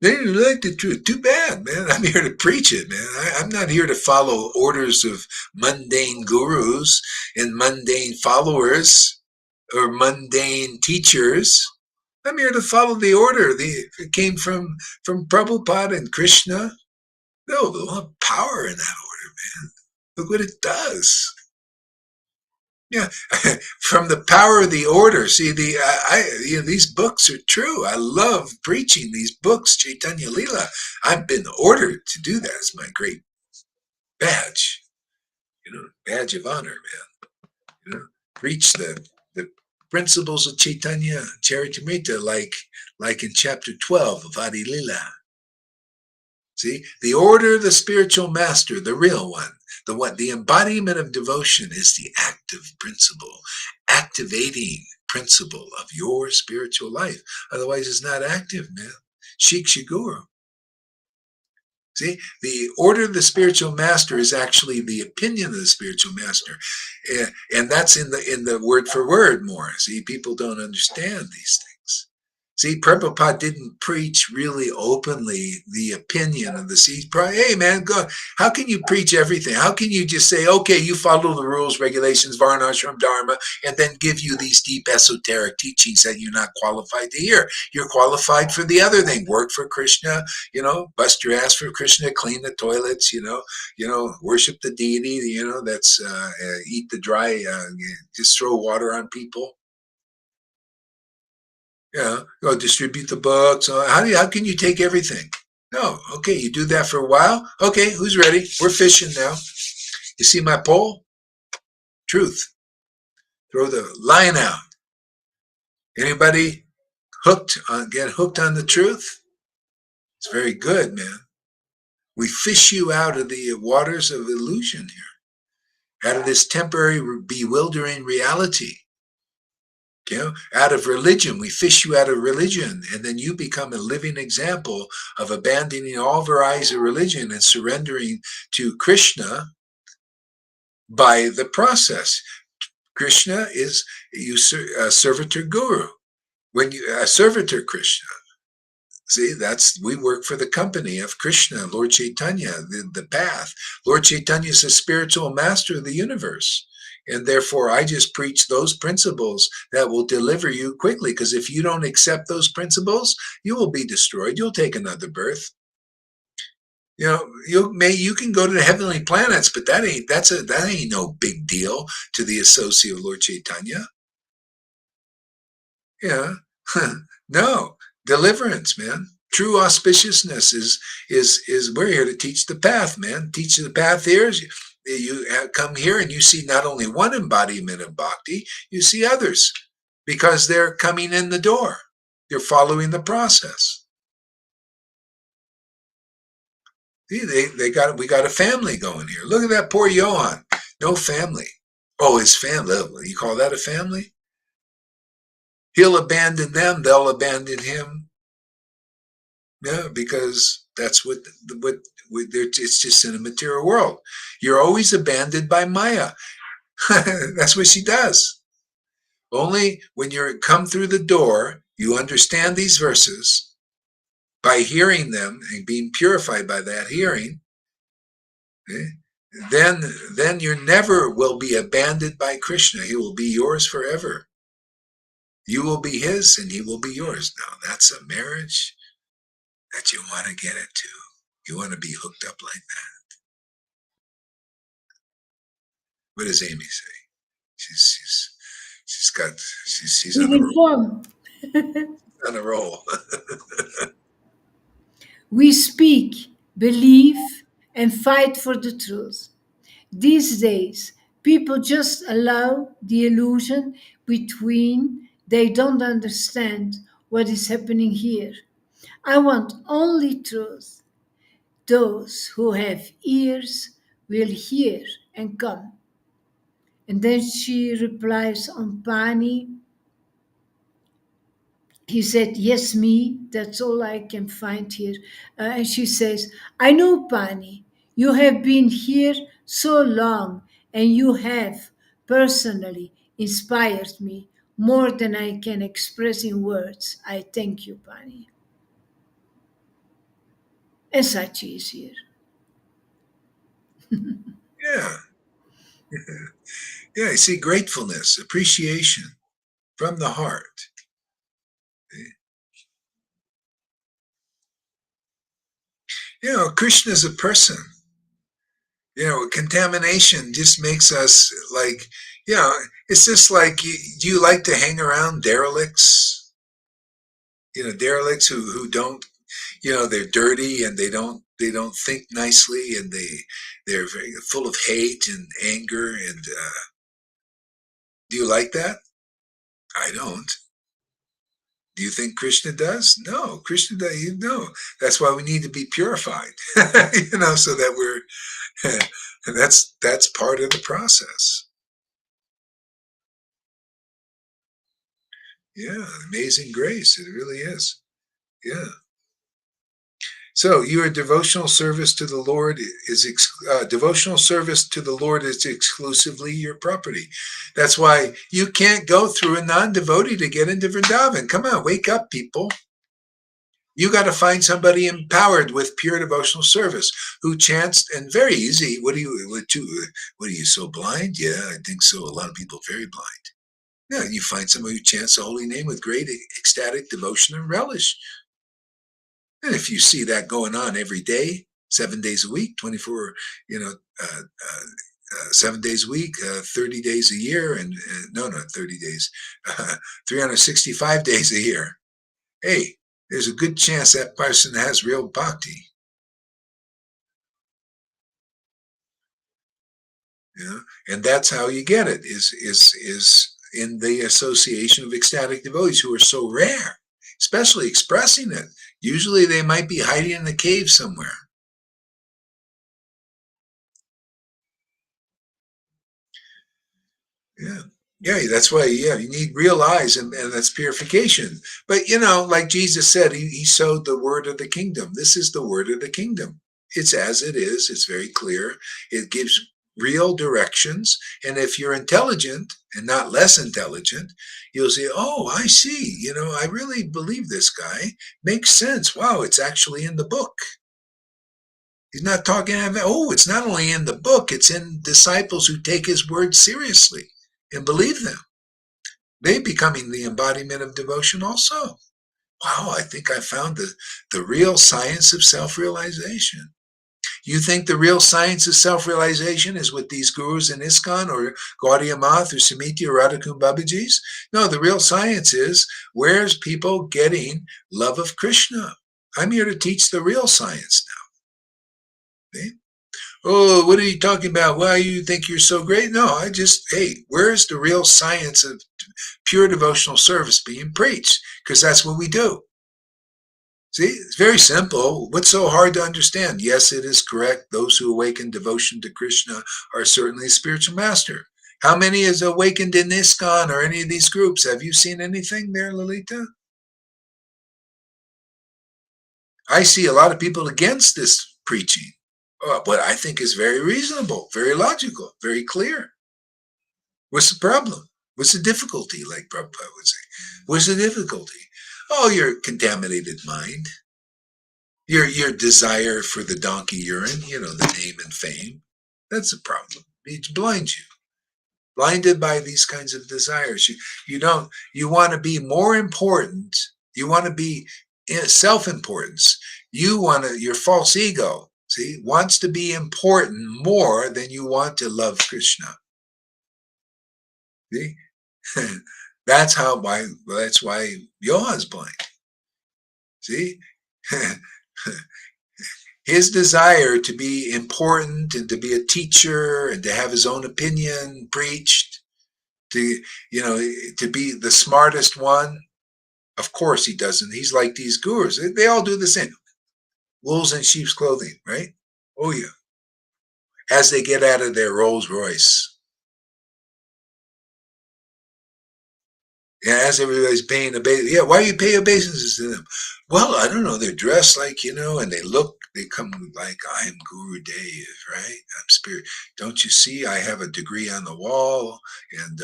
They didn't like the truth. Too bad, man. I'm here to preach it, man. I'm not here to follow orders of mundane gurus and mundane followers or mundane teachers. I'm here to follow the order. It came from Prabhupada and Krishna. No, there's a lot of power in that order, man. Look what it does. Yeah, from the power of the order. See, these books are true. I love preaching these books, Chaitanya Lila. I've been ordered to do that. It's my great badge, badge of honor, man. Preach the principles of Chaitanya Charitamrita, like in chapter 12 of Adi Lila. See, the order of the spiritual master, the real one, the embodiment of devotion is the active principle, activating principle of your spiritual life. Otherwise, it's not active, man. Shiksha Guru. See, the order of the spiritual master is actually the opinion of the spiritual master, and that's in the word for word more. See, people don't understand these things. See, Prabhupada didn't preach really openly the opinion of the sea. Hey, man, go. How can you preach everything? How can you just say, okay, you follow the rules, regulations, varnashram, dharma, and then give you these deep esoteric teachings that you're not qualified to hear? You're qualified for the other thing. Work for Krishna, bust your ass for Krishna, clean the toilets, worship the deity, that's eat the dry, just throw water on people. Yeah, go distribute the books. How can you take everything? No, okay, you do that for a while. Okay, who's ready? We're fishing now. You see my pole? Truth. Throw the line out. Anybody get hooked on the truth? It's very good, man. We fish you out of the waters of illusion here, out of this temporary bewildering reality. Out of religion, we fish you out of religion, and then you become a living example of abandoning all varieties of religion and surrendering to Krishna by the process. Krishna is a servitor guru. When you a servitor Krishna, see, we work for the company of Krishna, Lord Chaitanya, the path. Lord Chaitanya is a spiritual master of the universe. And therefore, I just preach those principles that will deliver you quickly. Because if you don't accept those principles, you will be destroyed. You'll take another birth. You can go to the heavenly planets, but that ain't no big deal to the associate of Lord Chaitanya. Yeah, no deliverance, man. True auspiciousness is we're here to teach the path, man. Teach the path here. You come here and you see not only one embodiment of bhakti, you see others because they're coming in the door. They're following the process. See, we got a family going here. Look at that poor Johan. No family. Oh, his family. You call that a family? He'll abandon them. They'll abandon him. Yeah, because that's what it's just in a material world. You're always abandoned by Maya. That's what she does. Only when you come through the door, you understand these verses by hearing them and being purified by that hearing. Then you never will be abandoned by Krishna. He will be yours forever. You will be his and he will be yours. Now that's a marriage that you want to get into. You want to be hooked up like that. What does Amy say? She's on a roll. On a roll. We speak, believe, and fight for the truth. These days, people just allow the illusion between They don't understand what is happening here. I want only truth. Those who have ears will hear and come. And then she replies on Pani. He said, Yes, me. That's all I can find here. And she says, I know, Pani. You have been here so long, and you have personally inspired me more than I can express in words. I thank you, Pani. And Sachi is here. Yeah. Yeah, I see gratefulness, appreciation from the heart. You know, Krishna is a person. You know, contamination just makes us like, you know, it's just like, do you like to hang around derelicts? You know, derelicts who don't, you know, they're dirty and they don't think nicely, and they're very full of hate and anger. And do you like that? I don't. Do you think Krishna does? No, Krishna does. You know, that's why we need to be purified. You know, so that we're that's part of the process. Yeah, amazing grace. It really is. Yeah. So your devotional service to the Lord is devotional service to the Lord is exclusively your property. That's why you can't go through a non-devotee to get into Vrindavan. Come on, wake up, people. You got to find somebody empowered with pure devotional service who chants, and very easy. What are you so blind? Yeah, I think so. A lot of people are very blind. Yeah, you find somebody who chants the holy name with great ecstatic devotion and relish. And if you see that going on every day, 7 days a week, 24, you know, 7 days a week, 30 days a year, and no, not 30 days, 365 days a year. Hey, there's a good chance that person has real bhakti. You know? And that's how you get it, is in the association of ecstatic devotees who are so rare, especially expressing it. Usually they might be hiding in a cave somewhere. Yeah. Yeah, that's why, yeah, you need real eyes, and that's purification. But, you know, like Jesus said, he sowed the word of the kingdom. This is the word of the kingdom. It's as it is. It's very clear. It gives real directions. And if you're intelligent and not less intelligent, you'll say, oh, I see. You know, I really believe this guy. Makes sense. Wow, it's actually in the book. He's not talking about, oh, it's not only in the book, it's in disciples who take his word seriously and believe them. They becoming the embodiment of devotion also. Wow, I think I found the real science of self-realization. You think the real science of self-realization is with these gurus in ISKCON or Gaudiya Math or Samiti or Radhakund Babaji's? No, the real science is, where's people getting love of Krishna? I'm here to teach the real science now. See? Oh, what are you talking about? Why you think you're so great? No, hey, where's the real science of pure devotional service being preached? Because that's what we do. See, it's very simple. What's so hard to understand? Yes, it is correct. Those who awaken devotion to Krishna are certainly a spiritual master. How many is awakened in ISKCON or any of these groups? Have you seen anything there, Lalita? I see a lot of people against this preaching. What I think is very reasonable, very logical, very clear. What's the problem? What's the difficulty, like Prabhupada would say? What's the difficulty? Oh, your contaminated mind. Your desire for the donkey urine, you know, the name and fame. That's a problem. It blinds you. Blinded by these kinds of desires. You want to be more important. You want to be self-importance. Your false ego, see, wants to be important more than you want to love Krishna. See? That's why Yoha is blind. See? His desire to be important and to be a teacher and to have his own opinion preached, to, to be the smartest one. Of course he doesn't. He's like these gurus. They all do the same. Wolves in sheep's clothing, right? Oh yeah. As they get out of their Rolls Royce. Yeah, as everybody's paying yeah, why are you paying obeisances to them? Well, I don't know. They're dressed like, and they come like, I am Guru Dev, right? I'm spirit. Don't you see? I have a degree on the wall, and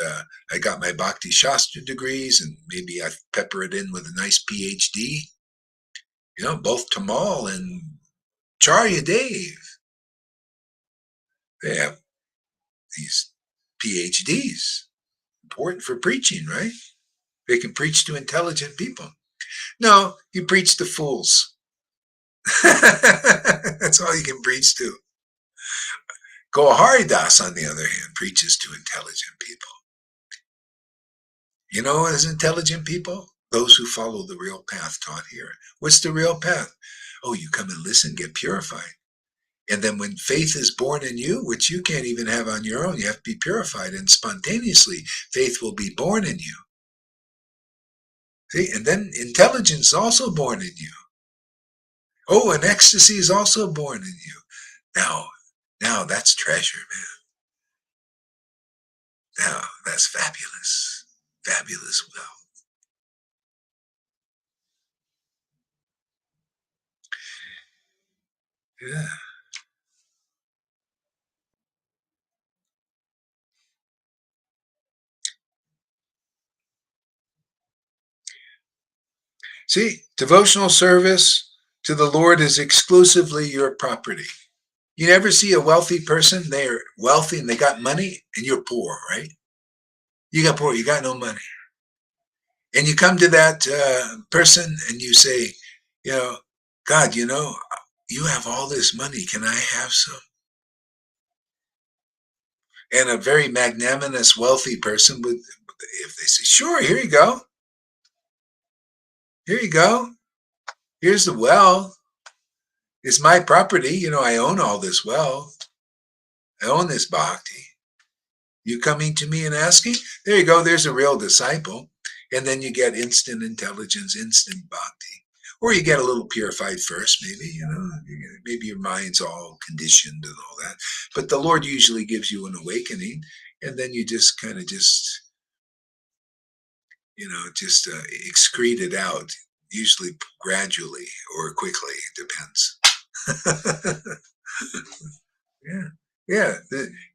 I got my Bhakti Shastra degrees, and maybe I pepper it in with a nice PhD. Both Tamal and Charya Dev, they have these PhDs. Important for preaching, right? They can preach to intelligent people. No, you preach to fools. That's all you can preach to. Goharidas, on the other hand, preaches to intelligent people. You know, as intelligent people, those who follow the real path taught here. What's the real path? Oh, you come and listen, get purified. And then when faith is born in you, which you can't even have on your own, you have to be purified, and spontaneously faith will be born in you. See, and then intelligence is also born in you. Oh, and ecstasy is also born in you. Now that's treasure, man. Now that's fabulous, fabulous wealth. Yeah. See, devotional service to the Lord is exclusively your property. You never see a wealthy person, they're wealthy and they got money, and you're poor, right? You got poor, you got no money. And you come to that person and you say, God, you have all this money. Can I have some? And a very magnanimous, wealthy person would, if they say, sure, here you go. Here you go. Here's the well. It's my property. I own all this wealth. I own this bhakti. You coming to me and asking? There you go. There's a real disciple. And then you get instant intelligence, instant bhakti. Or you get a little purified first, maybe, maybe your mind's all conditioned and all that. But the Lord usually gives you an awakening, and then you just kind of excrete it out, usually gradually or quickly, depends. Yeah. Yeah.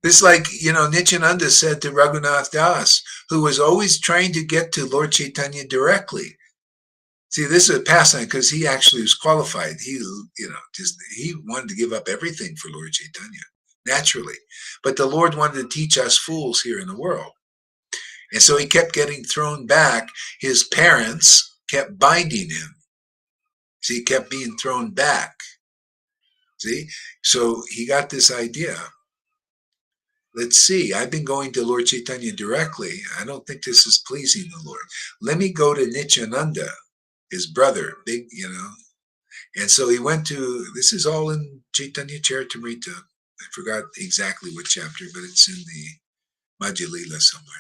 This, like, Nityananda said to Raghunath Das, who was always trying to get to Lord Chaitanya directly. See, this is a pastime because he actually was qualified. He wanted to give up everything for Lord Chaitanya, naturally. But the Lord wanted to teach us fools here in the world. And so he kept getting thrown back. His parents kept binding him. See, he kept being thrown back. See? So he got this idea. Let's see, I've been going to Lord Chaitanya directly. I don't think this is pleasing the Lord. Let me go to Nityananda, his brother, big, And so he went to, this is all in Chaitanya Charitamrita. I forgot exactly what chapter, but it's in the Madhya Lila somewhere.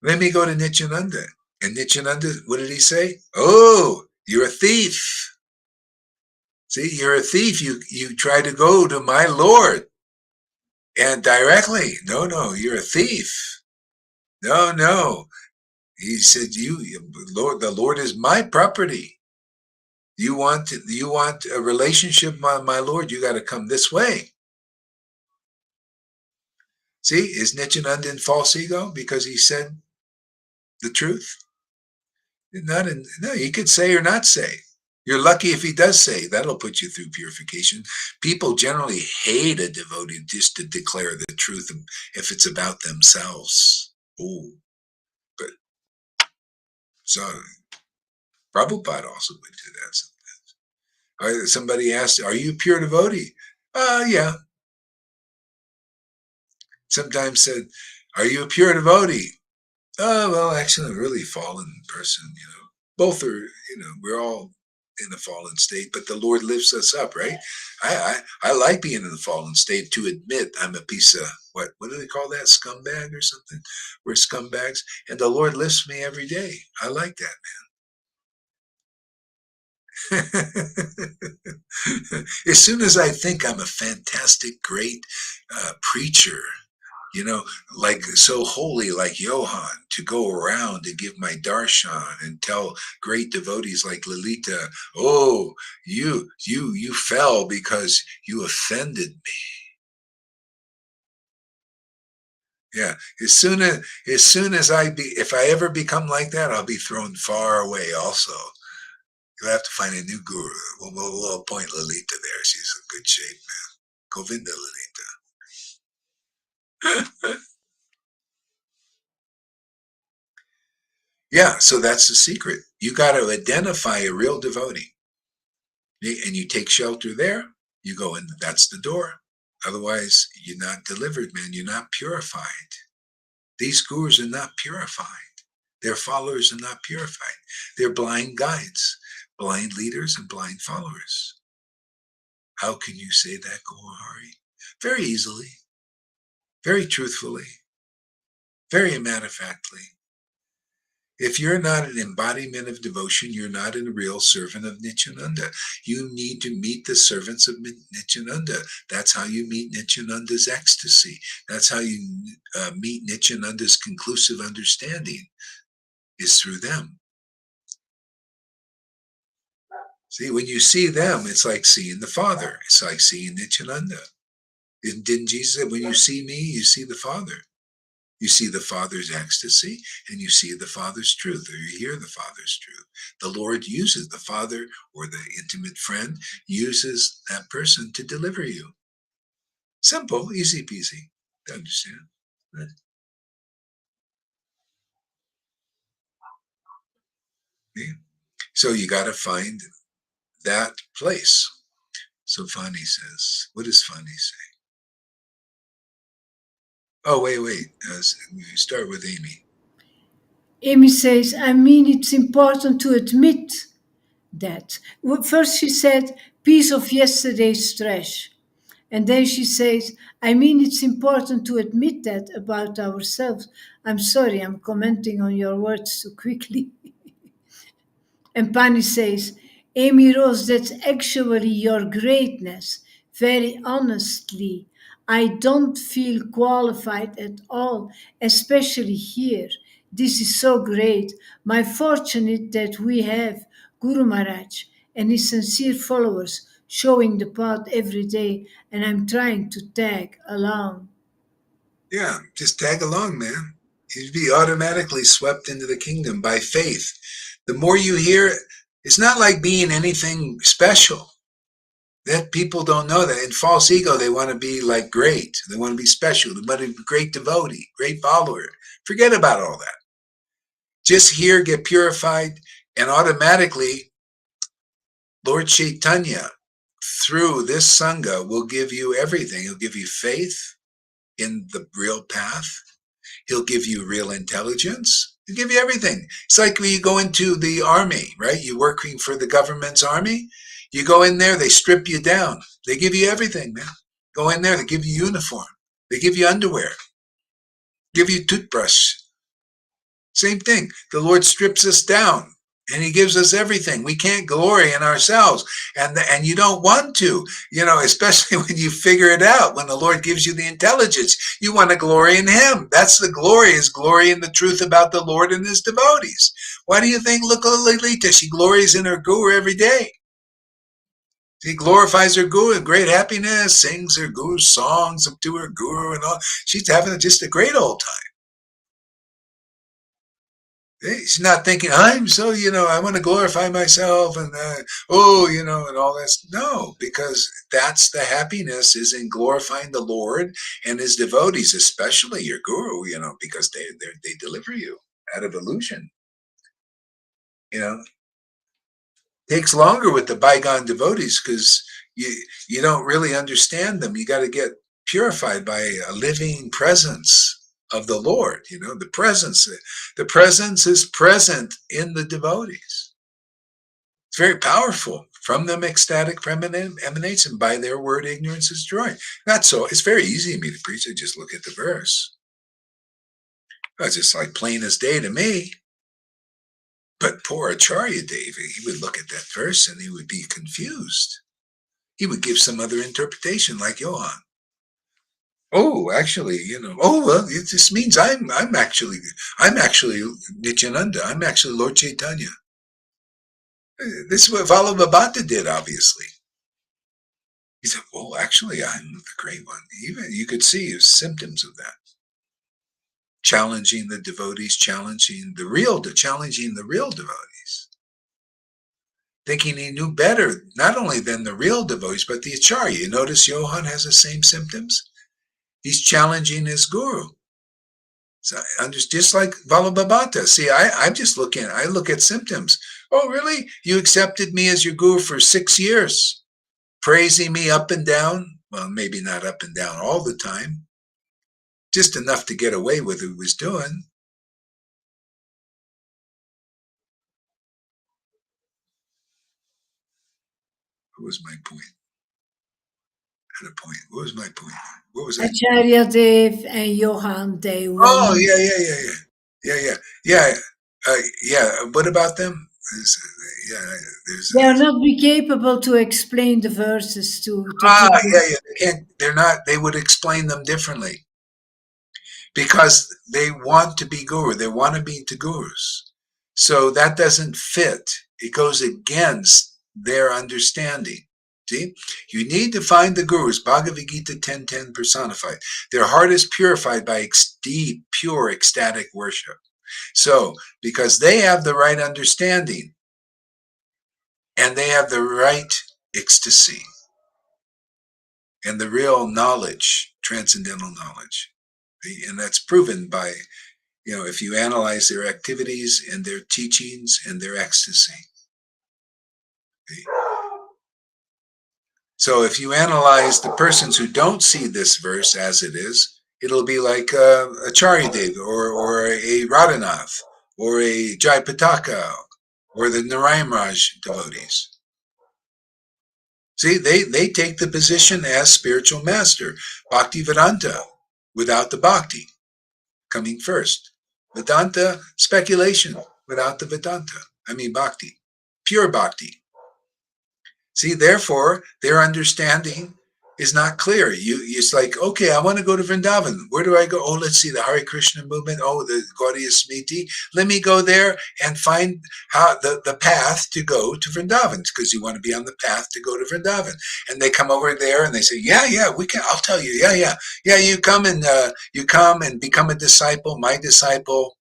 Let me go to Nityananda. And Nityananda, what did he say? Oh, you're a thief. See, you're a thief. You try to go to my Lord. And directly, no, you're a thief. No. He said, the Lord is my property. You want a relationship with my Lord, you got to come this way. See, is Nityananda in false ego because he said the truth? No, he could say or not say. You're lucky if he does say. That'll put you through purification. People generally hate a devotee just to declare the truth if it's about themselves. Oh, but so Prabhupada also would do that sometimes. Somebody asked, are you a pure devotee? Yeah. Sometimes said, are you a pure devotee? Oh, well, actually, I'm a really fallen person, Both are, we're all in the fallen state, but the Lord lifts us up, right? I like being in the fallen state to admit I'm a piece of what do they call that, scumbag or something? We're scumbags, and the Lord lifts me every day. I like that, man. As soon as I think I'm a fantastic, great preacher, you know, like so holy, like Johann, to go around and give my darshan and tell great devotees like Lalita, oh, you fell because you offended me. Yeah, as soon as if I ever become like that, I'll be thrown far away. Also, you'll have to find a new guru. We'll appoint Lalita there. She's in good shape, man. Govinda Lalita. Yeah, so that's the secret. You got to identify a real devotee, and you take shelter there. You go in. That's the door. Otherwise, you're not delivered, man. You're not purified. These gurus are not purified. Their followers are not purified. They're blind guides, blind leaders, and blind followers. How can you say that, Gaurahari? Very easily, very truthfully, very matter-of-factly. If you're not an embodiment of devotion, you're not a real servant of Nityananda. You need to meet the servants of Nityananda. That's how you meet Nityananda's ecstasy. That's how you meet Nityananda's conclusive understanding, is through them. See, when you see them, it's like seeing the Father. It's like seeing Nityananda. Didn't Jesus say, when you see me, you see the Father? You see the Father's ecstasy, and you see the Father's truth, or you hear the Father's truth. The Lord uses the Father, or the intimate friend, uses that person to deliver you. Simple, easy peasy to understand. Right? Yeah. So you got to find that place. So Fani says, what does Fani say? Oh, wait. Start with Amy. Amy says, I mean, it's important to admit that. Well, first, she said, piece of yesterday's trash. And then she says, I mean, it's important to admit that about ourselves. I'm sorry, I'm commenting on your words too quickly. And Pani says, Amy Rose, that's actually your greatness. Very honestly, I don't feel qualified at all, especially here. This is so great. My fortunate that we have Guru Maharaj and his sincere followers showing the path every day, and I'm trying to tag along. Yeah, just tag along, man. You'd be automatically swept into the kingdom by faith. The more you hear, it's not like being anything special. That people don't know that. In false ego, they want to be like great. They want to be special. They want to be a great devotee, great follower. Forget about all that. Just hear, get purified, and automatically, Lord Chaitanya, through this Sangha, will give you everything. He'll give you faith in the real path. He'll give you real intelligence. He'll give you everything. It's like when you go into the army, right? You're working for the government's army. You go in there, they strip you down. They give you everything, man. Go in there, they give you uniform. They give you underwear. Give you toothbrush. Same thing. The Lord strips us down and he gives us everything. We can't glory in ourselves. And you don't want to, especially when you figure it out, when the Lord gives you the intelligence, you want to glory in him. That's the glory, is glory in the truth about the Lord and his devotees. Why do you think, look at Lalita, she glories in her guru every day. She glorifies her guru in great happiness, sings her guru songs up to her guru and all. She's having just a great old time. She's not thinking, I'm so, I want to glorify myself and, and all this. No, because that's the happiness, is in glorifying the Lord and his devotees, especially your guru, because they deliver you out of illusion. Takes longer with the bygone devotees because you don't really understand them. You got to get purified by a living presence of the Lord. The presence is present in the devotees. It's very powerful. From them ecstatic emanates, and by their word ignorance is destroyed. Not so. It's very easy to me to preach. I just look at the verse. It's just like plain as day to me. But poor Acharya Deva, he would look at that verse and he would be confused. He would give some other interpretation, like Johann. Oh, actually, oh well, it just means I'm actually Nityananda. I'm actually Lord Chaitanya. This is what Vallabhabhata did, obviously. He said, well, actually, I'm the great one. Even you could see his symptoms of that. Challenging the devotees, challenging the real devotees. Thinking he knew better, not only than the real devotees, but the Acharya. You notice Johann has the same symptoms? He's challenging his guru. So, just like Vallabhabhata. See, I look at symptoms. Oh, really? You accepted me as your guru for 6 years, praising me up and down? Well, maybe not up and down all the time, just enough to get away with what he was doing. What was my point? At a point. What was my point? What was I? Acharya Dev and Johann, they were Oh, not, yeah. What about them? they are not be capable to explain the verses to people. They can't. They're not. They would explain them differently because they want to be guru. They want to be to gurus. So that doesn't fit. It goes against their understanding. See, you need to find the gurus. Bhagavad Gita 10:10 personified. Their heart is purified by deep, pure, ecstatic worship. So, because they have the right understanding and they have the right ecstasy and the real knowledge, transcendental knowledge, and that's proven by, if you analyze their activities and their teachings and their ecstasy. So if you analyze the persons who don't see this verse as it is, it'll be like a Charyadeva or a Radhanath or a Jayapataka or the Narayan Raj devotees. See, they take the position as spiritual master. Bhakti Vedanta, without the Bhakti, coming first. Vedanta, speculation, without the Vedanta. Bhakti. Pure Bhakti. See, therefore, their understanding is not clear. It's like, okay, I want to go to Vrindavan. Where do I go? Oh, let's see, the Hare Krishna movement. Oh, the Gaudiya Smriti. Let me go there and find how the path to go to Vrindavan, because you want to be on the path to go to Vrindavan. And they come over there and they say, yeah, we can. I'll tell you, yeah. You come and become a disciple, my disciple.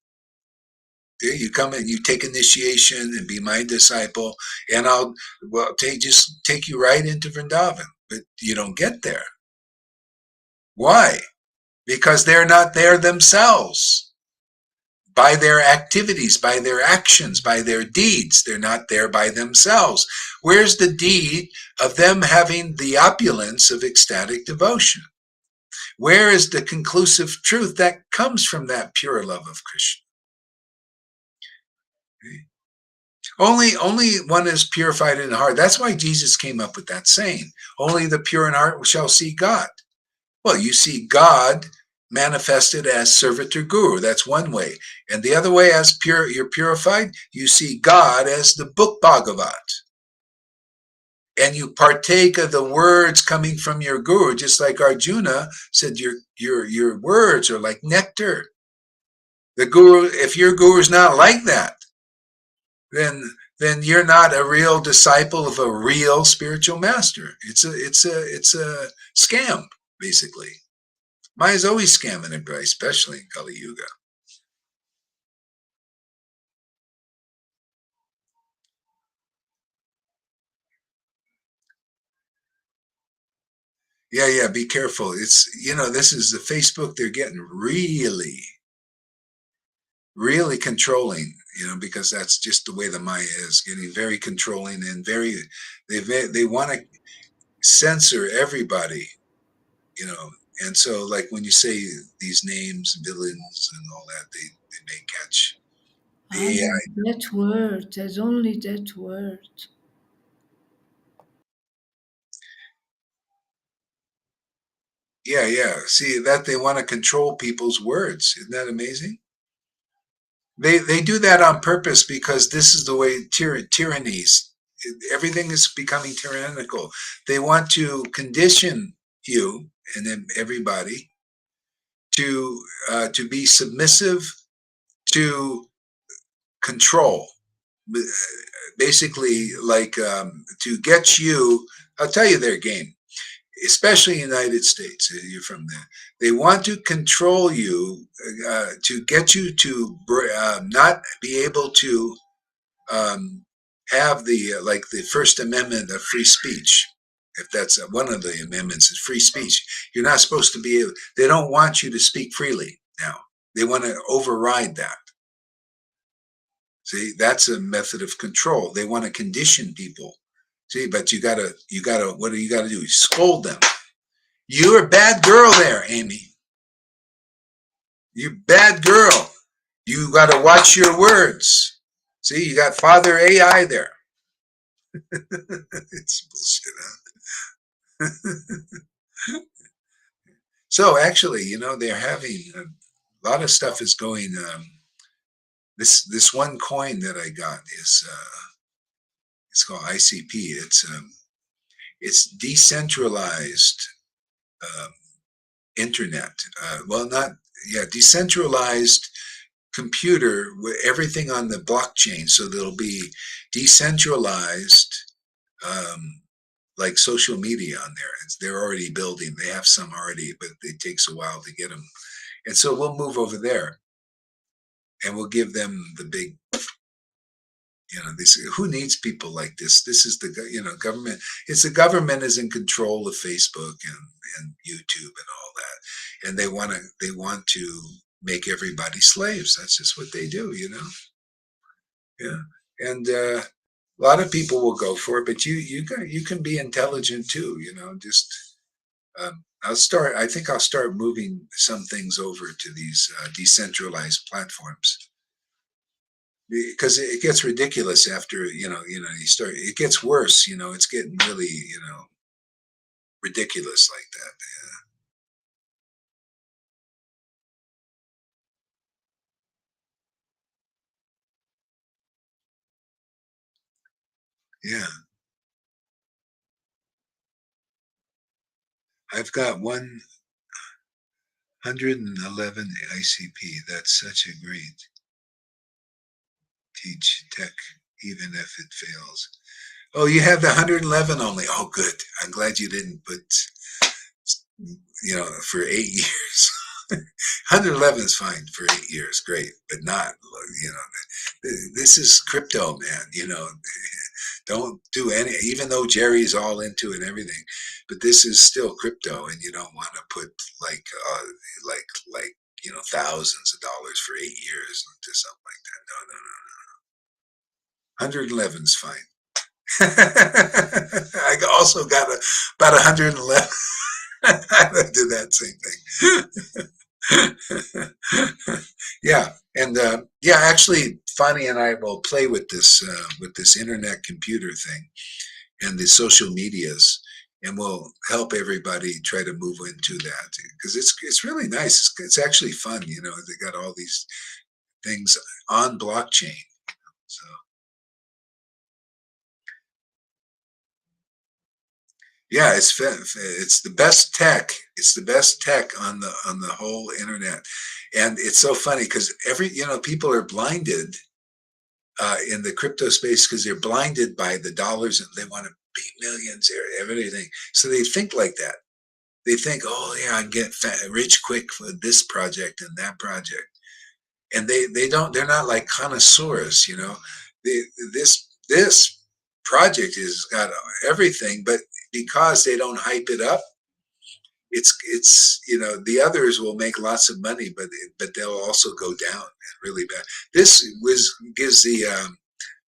You come and you take initiation and be my disciple, and I'll just take you right into Vrindavan. But you don't get there. Why? Because they're not there themselves. By their activities, by their actions, by their deeds, they're not there by themselves. Where's the deed of them having the opulence of ecstatic devotion? Where is the conclusive truth that comes from that pure love of Krishna? Only one is purified in heart. That's why Jesus came up with that saying. Only the pure in heart shall see God. Well, you see God manifested as servitor guru. That's one way. And the other way, as you're purified, you see God as the book Bhagavat. And you partake of the words coming from your guru, just like Arjuna said, your words are like nectar. The guru, if your guru is not like that, then you're not a real disciple of a real spiritual master. It's a scam, basically. Maya's always scamming everybody, especially in Kali Yuga. Yeah, be careful. It's, this is the Facebook, they're getting really, really controlling, because that's just the way the Maya is, getting very controlling and they want to censor everybody, and so like when you say these names, villains and all that, they may catch the AI. That word, there's only that word. Yeah, yeah. See that they want to control people's words. Isn't that amazing? They do that on purpose because this is the way tyrannies. Everything is becoming tyrannical. They want to condition you and then everybody to be submissive to control. Basically, like to get you. I'll tell you their game, especially in the United States. You're from there. They want to control you to get you to not be able to um, have the like the First Amendment of free speech. If that's one of the amendments, is free speech. You're not supposed to be able. They don't want you to speak freely now. They want to override that. See, that's a method of control. They want to condition people. See, but you gotta, what do you gotta do? Scold them. You're a bad girl there, Amy. You bad girl. You gotta watch your words. See, you got Father AI there. It's bullshit, huh? So actually, they're having a lot of stuff is going. This one coin that I got is it's called ICP. It's decentralized um, internet. Well, not yeah, decentralized computer with everything on the blockchain. So there'll be decentralized, um, like social media on there. They're already building. They have some already, but it takes a while to get them. And so we'll move over there and we'll give them the big. They say, who needs people like this? This is the government. It's the government is in control of Facebook and YouTube and all that, and they want to make everybody slaves. That's just what they do. Yeah, and a lot of people will go for it, but you can be intelligent too. Just I think I'll start moving some things over to these decentralized platforms because it gets ridiculous after you start. It gets worse. It's getting really ridiculous like that. Yeah, I've got 111 ICP. That's such a great teach tech, even if it fails. Oh, you have the 111 only. Oh, good. I'm glad you didn't put for 8 years. 111 is fine for 8 years, great, but not, you know, this is crypto, man. Don't do any, even though Jerry's all into it and everything, but this is still crypto, and you don't want to put like, like thousands of dollars for 8 years into something like that. No, no, no. 111 is fine. I also got about 111. I did that same thing. Yeah, and yeah, actually, Fonny and I will play with this internet computer thing and the social medias, and we'll help everybody try to move into that because it's really nice. It's actually fun. They got all these things on blockchain. So yeah, it's the best tech. It's the best tech on the whole internet, and it's so funny because people are blinded in the crypto space because they're blinded by the dollars and they want to be millions or everything. So they think like that. They think, oh yeah, I can get rich quick for this project and that project, and they don't. They're not like connoisseurs. They, this project has got everything, but because they don't hype it up, it's the others will make lots of money, but they'll also go down really bad. This gives the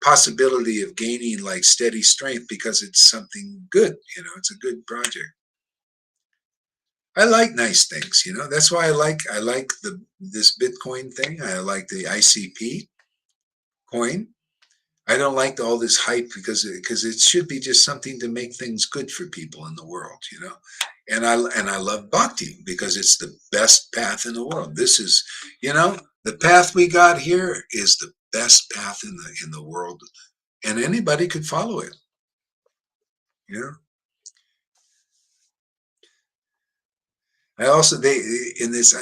possibility of gaining like steady strength because it's something good. It's a good project. I like nice things. That's why I like this Bitcoin thing. I like the ICP coin. I don't like all this hype because it should be just something to make things good for people in the world. And I love bhakti because it's the best path in the world. This is, the path we got here is the best path in the world, and anybody could follow it. You know, I also they in this.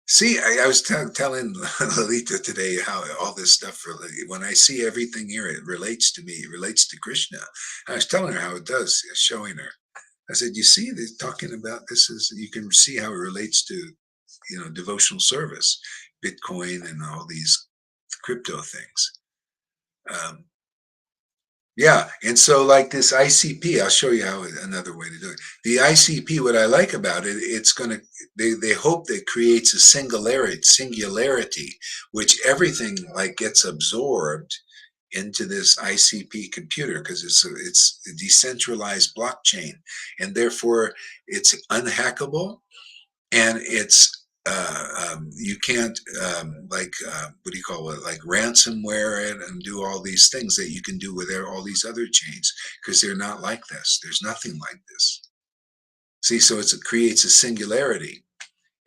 See, I was telling Lalita today how all this stuff, when I see everything here, it relates to me, it relates to Krishna. I was telling her how it does, showing her. I said, you see, they're talking about this is, you can see how it relates to, devotional service, Bitcoin and all these crypto things. Yeah, and so like this ICP, I'll show you how another way to do it. The ICP, what I like about it, it's gonna they hope that creates a singularity, which everything like gets absorbed into this ICP computer because it's a decentralized blockchain, and therefore it's unhackable, and it's you can't what do you call it, like ransomware it and do all these things that you can do with all these other chains, because they're not like this. There's nothing like this. See, so it creates a singularity.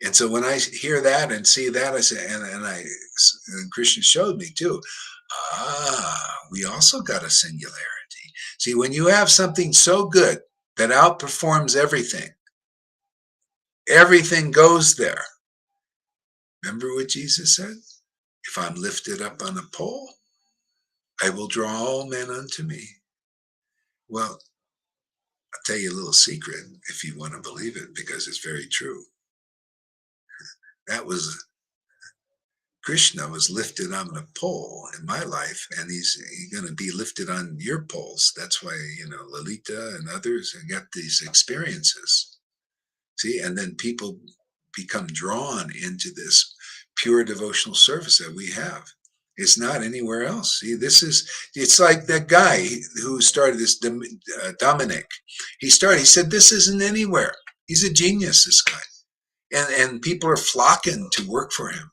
And so when I hear that and see that, I say, and Christian showed me too, we also got a singularity. See, when you have something so good that outperforms everything goes there. Remember what Jesus said? If I'm lifted up on a pole, I will draw all men unto me. Well, I'll tell you a little secret if you want to believe it, because it's very true. That was Krishna was lifted on a pole in my life, and he's going to be lifted on your poles. That's why, Lalita and others have got these experiences. See, and then people become drawn into this pure devotional service that we have. It's not anywhere else. See, it's like that guy who started this, Dominic. He said, this isn't anywhere. He's a genius, this guy. And people are flocking to work for him.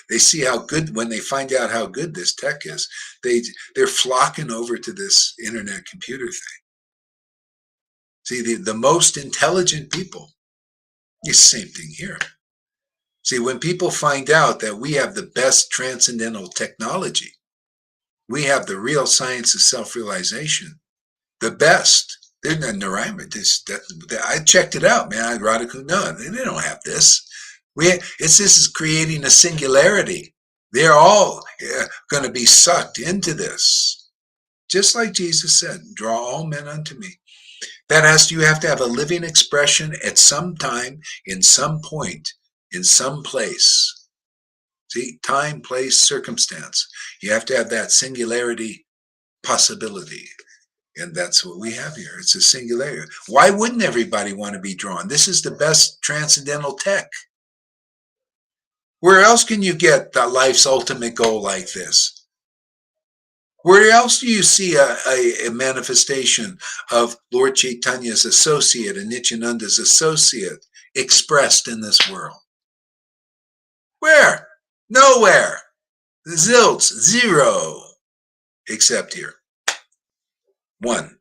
They see how good, when they find out how good this tech is, they're flocking over to this internet computer thing. See, the most intelligent people, it's the same thing here. See, when people find out that we have the best transcendental technology, we have the real science of self-realization, the best. They're not Narayana. I checked it out, man. Radhaku, no, they don't have this. This is creating a singularity. They're all going to be sucked into this. Just like Jesus said, draw all men unto me. You have to have a living expression at some time, in some point, in some place. See, time, place, circumstance. You have to have that singularity possibility. And that's what we have here. It's a singularity. Why wouldn't everybody want to be drawn? This is the best transcendental tech. Where else can you get the life's ultimate goal like this? Where else do you see a manifestation of Lord Chaitanya's associate and Nityananda's associate expressed in this world? Where? Nowhere. Zilch, zero. Except here. One.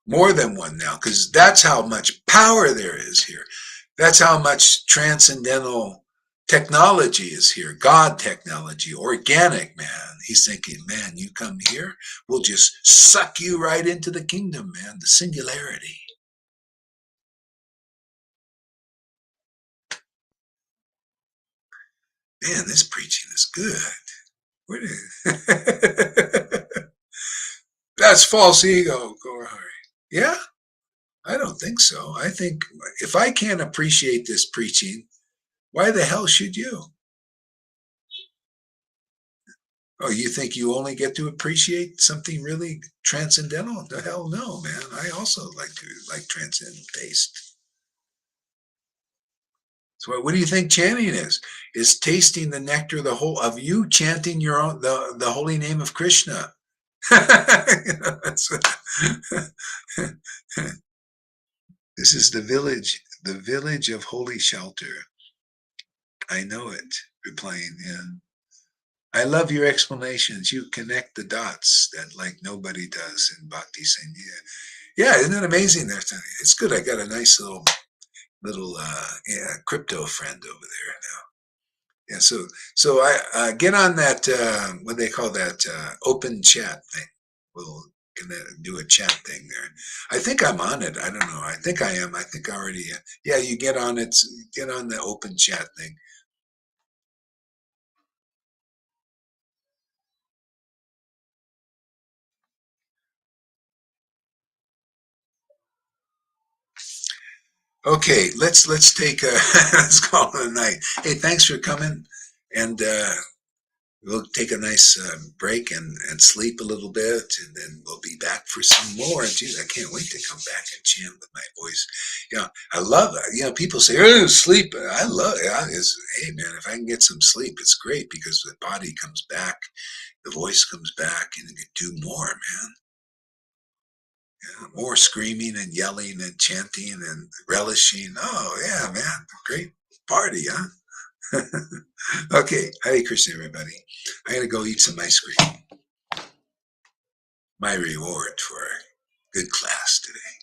More than one now, because that's how much power there is here. That's how much transcendental technology is here. God technology, organic, man. He's thinking, man, you come here, we'll just suck you right into the kingdom, man. The singularity. Man, this preaching is good. That's false ego, Gaurahari. Yeah, I don't think so. I think if I can't appreciate this preaching, why the hell should you? Oh, you think you only get to appreciate something really transcendental? The hell no, man. I also like transcendental taste. So what do you think chanting is? Is tasting the nectar of you chanting your own the holy name of Krishna. This is the village of holy shelter. I know it, replying, yeah. I love your explanations. You connect the dots that like nobody does in Bhakti Sangha. Yeah, isn't it amazing? It's good. I got a nice little crypto friend over there now. Yeah, so I get on that what they call that open chat thing. We'll do a chat thing there. I think I'm on it. I don't know. I think I am. I think I already. Yeah, you get on it. Get on the open chat thing. Okay, let's take a let's call it a night. Hey, thanks for coming, and we'll take a nice break and sleep a little bit, and then we'll be back for some more. Geez, I can't wait to come back and chant with my voice. I love it. People say, "Oh, sleep." I love it. Hey, man, if I can get some sleep, it's great because the body comes back, the voice comes back, and you can do more, man. Yeah, more screaming and yelling and chanting and relishing. Oh, yeah, man. Great party, huh? Okay. Hare Krishna, everybody. I got to go eat some ice cream. My reward for a good class today.